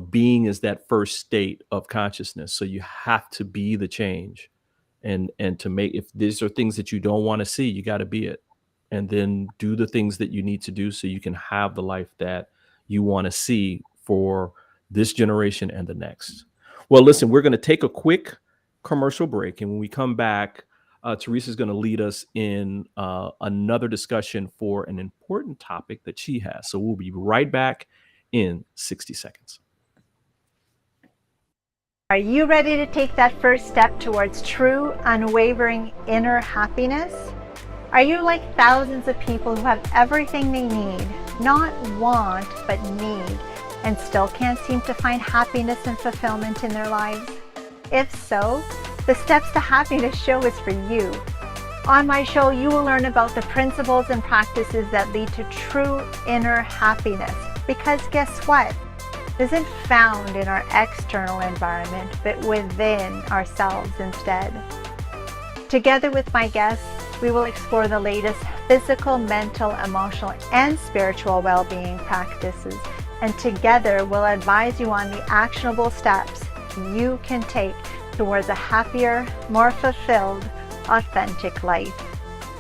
[SPEAKER 1] being is that first state of consciousness. So you have to be the change, and to make, if these are things that you don't want to see, you got to be it, and then do the things that you need to do so you can have the life that you want to see for this generation and the next. Well, listen, we're going to take a quick commercial break, and when we come back, Teresa's going to lead us in another discussion for an important topic that she has. So we'll be right back in 60 seconds.
[SPEAKER 6] Are you ready to take that first step towards true, unwavering inner happiness? Are you like thousands of people who have everything they need, not want, but need, and still can't seem to find happiness and fulfillment in their lives? If so, the Steps to Happiness show is for you. On my show, you will learn about the principles and practices that lead to true inner happiness. Because guess what? It isn't found in our external environment, but within ourselves instead. Together with my guests, we will explore the latest physical, mental, emotional, and spiritual well-being practices. And together, we'll advise you on the actionable steps you can take towards a happier, more fulfilled, authentic life.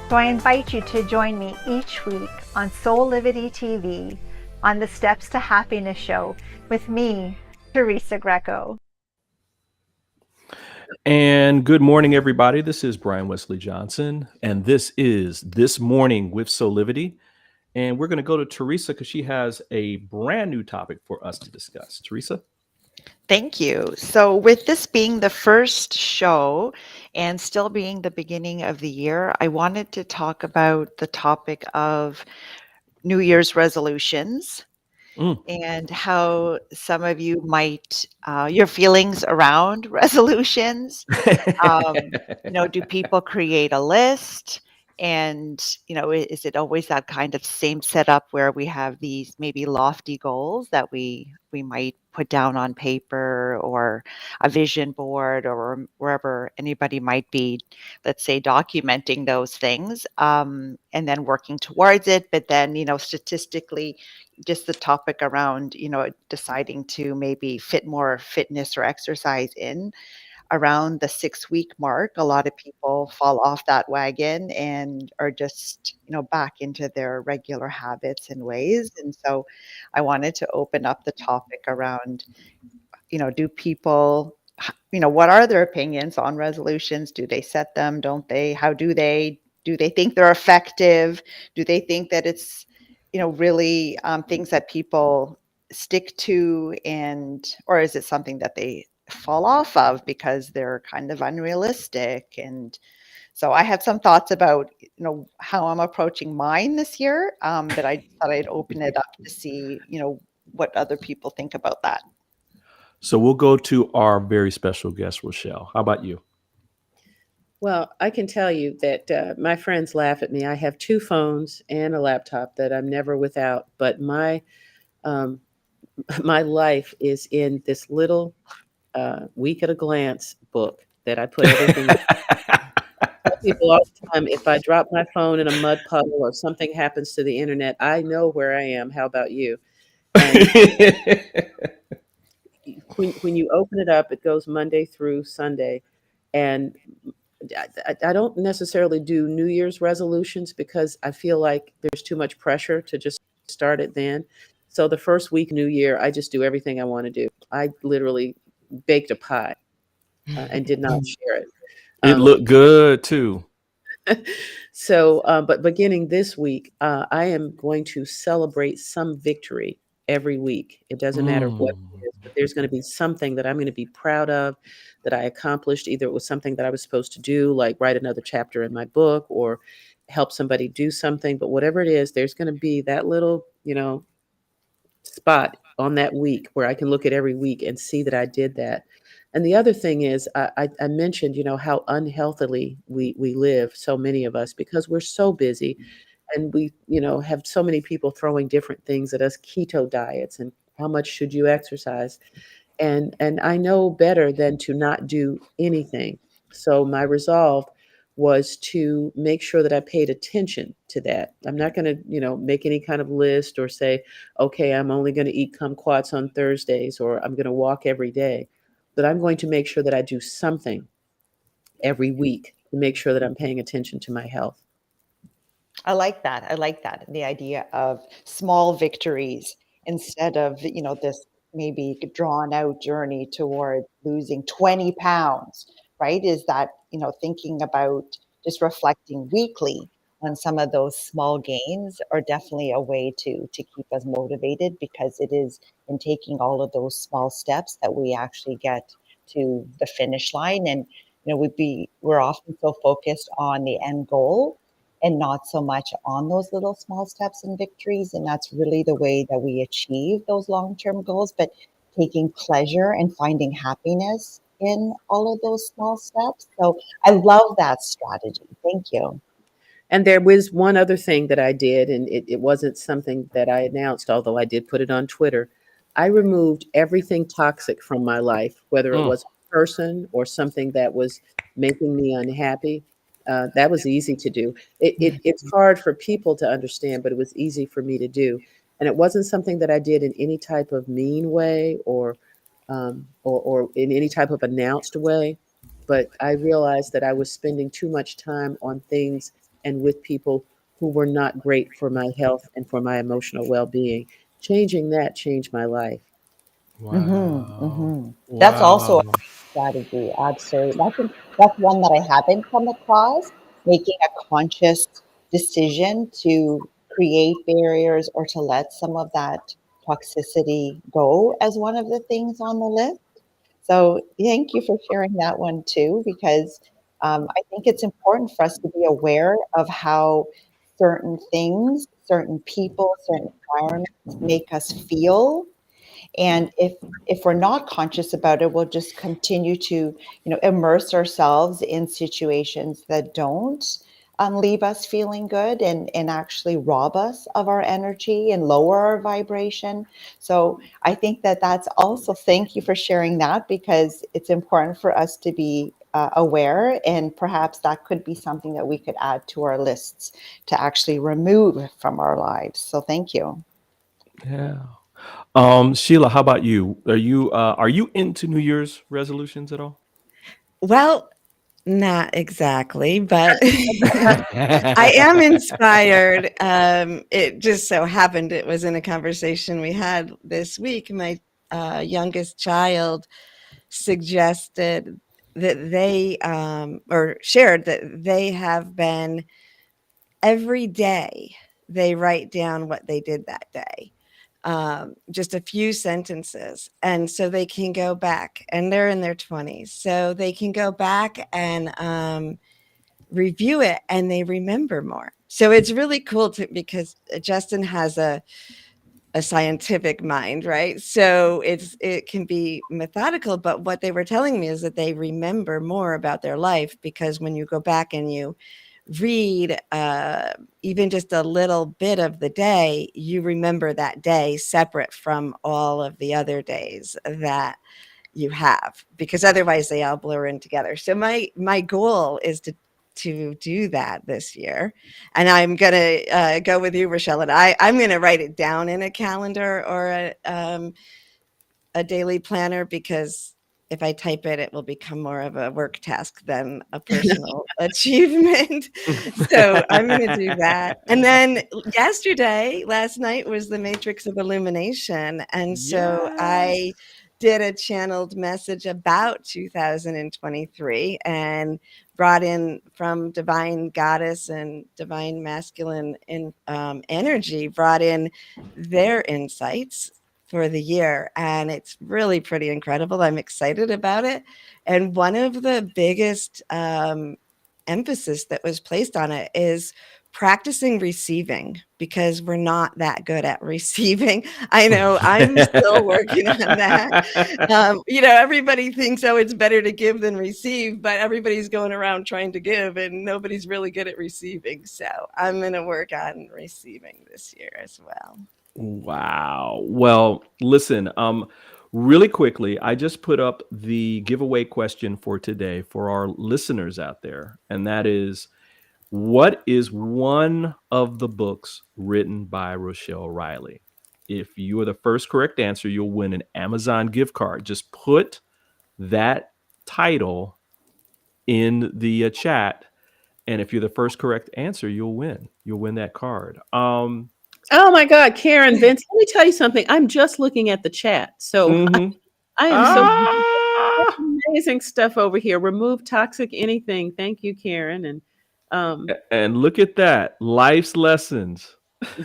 [SPEAKER 6] So I invite you to join me each week on Soulivity TV on the Steps to Happiness show with me, Teresa Greco.
[SPEAKER 1] And good morning, everybody. This is Brian Wesley Johnson, and this is This Morning with Soulivity. And we're going to go to Teresa because she has a brand new topic for us to discuss. Teresa?
[SPEAKER 3] Thank you. So with this being the first show and still being the beginning of the year, I wanted to talk about the topic of New Year's resolutions
[SPEAKER 1] Mm.
[SPEAKER 3] and how some of you might, your feelings around resolutions. Do people create a list? And, is it always that kind of same setup where we have these maybe lofty goals that we might put down on paper or a vision board or wherever anybody might be, let's say, documenting those things, and then working towards it. But then, statistically, just the topic around, deciding to maybe fit more fitness or exercise in around the 6-week mark, a lot of people fall off that wagon and are just, back into their regular habits and ways. And so I wanted to open up the topic around, do people, what are their opinions on resolutions? Do they set them? Don't they? How do they? Do they think they're effective? Do they think that it's, really things that people stick to, or is it something that they fall off of because they're kind of unrealistic? And so I have some thoughts about, how I'm approaching mine this year, but I thought I'd open it up to see, what other people think about that.
[SPEAKER 1] So we'll go to our very special guest, Rochelle. How about you?
[SPEAKER 4] Well, I can tell you that my friends laugh at me. I have 2 phones and a laptop that I'm never without, but my um, my life is in this little week at a glance book that I put everything. I tell people all the time, if I drop my phone in a mud puddle or something happens to the internet, I know where I am. How about you? And when you open it up, it goes Monday through Sunday, and I don't necessarily do New Year's resolutions because I feel like there's too much pressure to just start it then. So the first week, New Year, I just do everything I want to do. I literally baked a pie and did not share it.
[SPEAKER 1] It
[SPEAKER 4] Um,
[SPEAKER 1] looked good too.
[SPEAKER 4] So, but beginning this week, I am going to celebrate some victory every week. It doesn't matter what
[SPEAKER 1] Mm.
[SPEAKER 4] it is, but there's going to be something that I'm going to be proud of that I accomplished. Either it was something that I was supposed to do, like write another chapter in my book or help somebody do something. But whatever it is, there's going to be that little, spot on that week where I can look at every week and see that I did that. And the other thing is, I mentioned, how unhealthily we live, so many of us, because we're so busy and we, have so many people throwing different things at us, keto diets and how much should you exercise? And I know better than to not do anything. So my resolve was to make sure that I paid attention to that. I'm not going to, make any kind of list or say, okay, I'm only going to eat kumquats on Thursdays or I'm going to walk every day. But I'm going to make sure that I do something every week to make sure that I'm paying attention to my health.
[SPEAKER 3] I like that. I like that. The idea of small victories instead of, this maybe drawn out journey toward losing 20 pounds, right? Is that, thinking about just reflecting weekly on some of those small gains are definitely a way to keep us motivated, because it is in taking all of those small steps that we actually get to the finish line. And, we're often so focused on the end goal and not so much on those little small steps and victories. And that's really the way that we achieve those long term goals. But taking pleasure and finding happiness in all of those small steps. So I love that strategy. Thank you.
[SPEAKER 4] And there was one other thing that I did, and it wasn't something that I announced, although I did put it on Twitter. I removed everything toxic from my life, whether it
[SPEAKER 1] Mm.
[SPEAKER 4] was a person or something that was making me unhappy. That was easy to do. It's hard for people to understand, but it was easy for me to do. And it wasn't something that I did in any type of mean way or in any type of announced way. But I realized that I was spending too much time on things and with people who were not great for my health and for my emotional well-being. Changing that changed my life.
[SPEAKER 1] Wow.
[SPEAKER 3] That's also
[SPEAKER 1] Wow.
[SPEAKER 3] a strategy. Absolutely. That's one that I haven't come across. Making a conscious decision to create barriers or to let some of that toxicity go as one of the things on the list. So thank you for sharing that one too, because I think it's important for us to be aware of how certain things, certain people, certain environments make us feel. And if we're not conscious about it, we'll just continue to, immerse ourselves in situations that don't leave us feeling good, and actually rob us of our energy and lower our vibration. So I think that that's also, thank you for sharing that, because it's important for us to be aware, and perhaps that could be something that we could add to our lists to actually remove from our lives. So thank you.
[SPEAKER 1] Yeah. Sheila, how about you? Are you into New Year's resolutions at all?
[SPEAKER 2] Well, not exactly, but I am inspired. It just so happened it was in a conversation we had this week. My youngest child suggested that they, or shared that they have been, every day they write down what they did that day, just a few sentences. And so they can go back, and they're in their 20s. So they can go back and review it, and they remember more. So it's really cool because Justin has a scientific mind, right? So it can be methodical, but what they were telling me is that they remember more about their life, because when you go back and you read even just a little bit of the day, you remember that day separate from all of the other days that you have, because otherwise they all blur in together. So my goal is to do that this year, and I'm gonna go with you, Rochelle, and I'm gonna write it down in a calendar or a daily planner, because if I type it, it will become more of a work task than a personal achievement. So I'm going to do that. And then last night was the Matrix of Illumination. And so
[SPEAKER 1] Yes.
[SPEAKER 2] I did a channeled message about 2023 and brought in from divine goddess and divine masculine energy, brought in their insights for the year, and it's really pretty incredible. I'm excited about it. And one of the biggest emphasis that was placed on it is practicing receiving, because we're not that good at receiving. I know I'm still working on that. Everybody thinks, oh, it's better to give than receive, but everybody's going around trying to give and nobody's really good at receiving. So I'm going to work on receiving this year as well.
[SPEAKER 1] Wow. Well, listen, really quickly, I just put up the giveaway question for today for our listeners out there, and that is, what is one of the books written by Rochelle Riley? If you are the first correct answer, you'll win an Amazon gift card. Just put that title in the chat, and if you're the first correct answer, you'll win. You'll win that card.
[SPEAKER 4] Oh my God, Karen, Vince, let me tell you something. I'm just looking at the chat. So
[SPEAKER 1] Mhm.
[SPEAKER 4] I am so
[SPEAKER 1] Ah!
[SPEAKER 4] amazing stuff over here. Remove toxic anything. Thank you, Karen. And
[SPEAKER 1] And look at that. Life's lessons.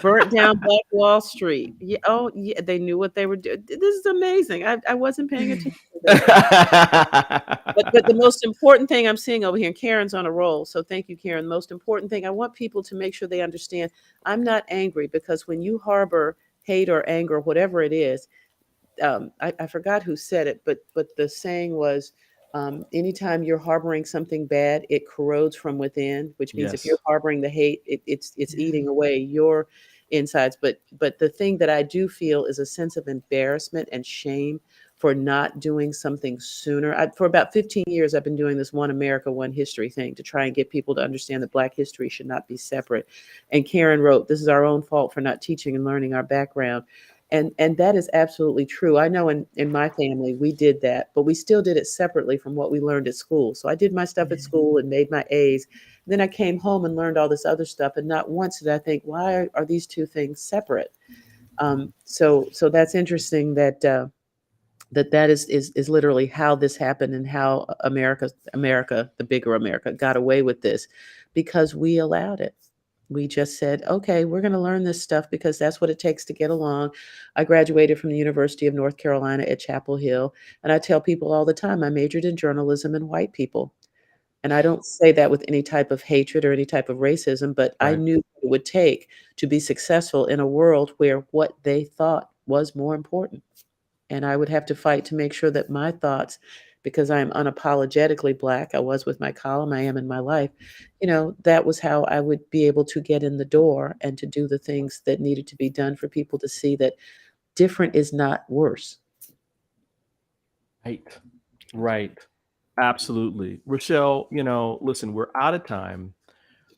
[SPEAKER 4] burnt down Black Wall Street. Yeah, oh yeah, they knew what they were doing. This is amazing. I wasn't paying attention to that. But the most important thing I'm seeing over here, and Karen's on a roll, so thank you, Karen. The most important thing, I want people to make sure they understand, I'm not angry, because when you harbor hate or anger, whatever it is, I forgot who said it, but the saying was, anytime you're harboring something bad, it corrodes from within, which means if you're
[SPEAKER 1] Yes.
[SPEAKER 4] harboring the hate, it's eating away your insides. But the thing that I do feel is a sense of embarrassment and shame for not doing something sooner. For about 15 years, I've been doing this One America, One History thing to try and get people to understand that Black history should not be separate. And Karen wrote, this is our own fault for not teaching and learning our background. And that is absolutely true. I know in my family, we did that, but we still did it separately from what we learned at school. So I did my stuff at school and made my A's. Then I came home and learned all this other stuff. And not once did I think, why are these two things separate? So that's interesting that that is literally how this happened, and how America, the bigger America, got away with this, because we allowed it. We just said, okay, we're going to learn this stuff because that's what it takes to get along. I graduated from the University of North Carolina at Chapel Hill, and I tell people all the time, I majored in journalism and white people. And I don't say that with any type of hatred or any type of racism, but I
[SPEAKER 1] Right.
[SPEAKER 4] knew what it would take to be successful in a world where what they thought was more important. And I would have to fight to make sure that my thoughts, because I am unapologetically Black, I was with my column, I am in my life, that was how I would be able to get in the door and to do the things that needed to be done for people to see that different is not worse.
[SPEAKER 1] Right. Right. Absolutely. Rochelle, listen, we're out of time,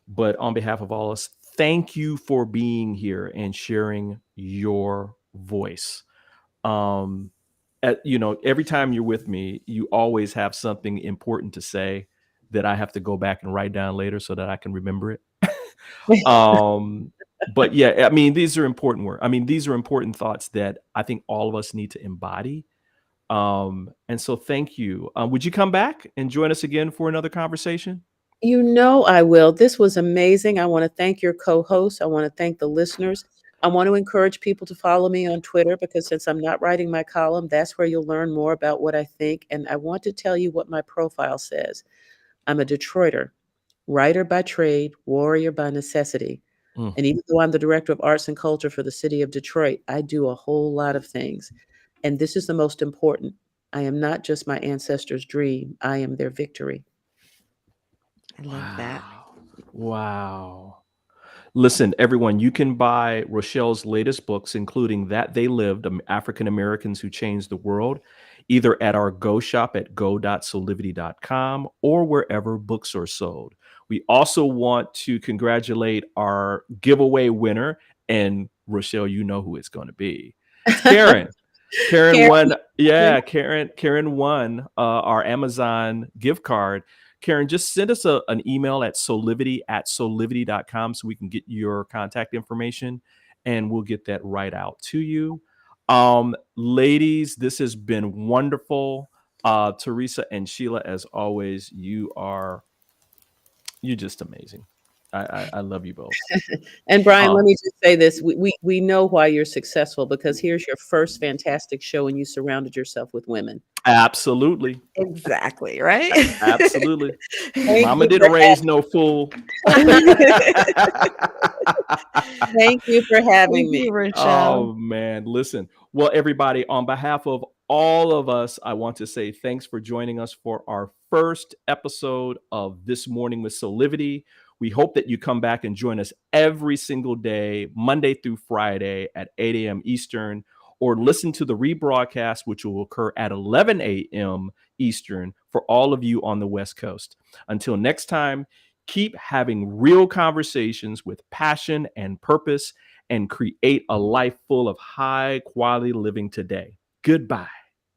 [SPEAKER 1] but on behalf of all of us, thank you for being here and sharing your voice. Every time you're with me, you always have something important to say that I have to go back and write down later so that I can remember it. But yeah, I mean, these are important work. I mean, these are important thoughts that I think all of us need to embody. And so thank you. Would you come back and join us again for another conversation?
[SPEAKER 4] You know I will. This was amazing. I want to thank your co-host. I want to thank the listeners. I want to encourage people to follow me on Twitter because since I'm not writing my column, that's where you'll learn more about what I think. And I want to tell you what my profile says. I'm a Detroiter, writer by trade, warrior by necessity.
[SPEAKER 1] Mm.
[SPEAKER 4] And even though I'm the director of arts and culture for the city of Detroit, I do a whole lot of things. And this is the most important. I am not just my ancestors' dream. I am their victory.
[SPEAKER 2] I love that.
[SPEAKER 1] Wow. Listen, everyone, you can buy Rochelle's latest books, including That They Lived, African Americans Who Changed the World, either at our Go shop at go.soulivity.com or wherever books are sold. We also want to congratulate our giveaway winner, and Rochelle, you know who it's going to be. It's Karen. Karen won. Yeah, Karen won our Amazon gift card. Karen, just send us an email at soulivity@soulivity.com so we can get your contact information and we'll get that right out to you. Ladies, this has been wonderful. Teresa and Sheila, as always, you're just amazing. I love you both.
[SPEAKER 4] And Brian, let me just say this. We know why you're successful because here's your first fantastic show and you surrounded yourself with women.
[SPEAKER 1] Absolutely.
[SPEAKER 2] Exactly, right?
[SPEAKER 1] Absolutely.
[SPEAKER 4] Thank
[SPEAKER 1] Mama
[SPEAKER 4] you
[SPEAKER 1] didn't
[SPEAKER 4] for
[SPEAKER 1] raise no fool.
[SPEAKER 4] Thank you for having
[SPEAKER 2] Thank
[SPEAKER 4] me.
[SPEAKER 2] you, Rochelle.
[SPEAKER 1] Oh, man. Listen. Well, everybody, on behalf of all of us, I want to say thanks for joining us for our first episode of This Morning with Soulivity. We hope that you come back and join us every single day, Monday through Friday at 8 a.m. Eastern, or listen to the rebroadcast, which will occur at 11 a.m. Eastern for all of you on the West Coast. Until next time, keep having real conversations with passion and purpose and create a life full of high quality living today. Goodbye.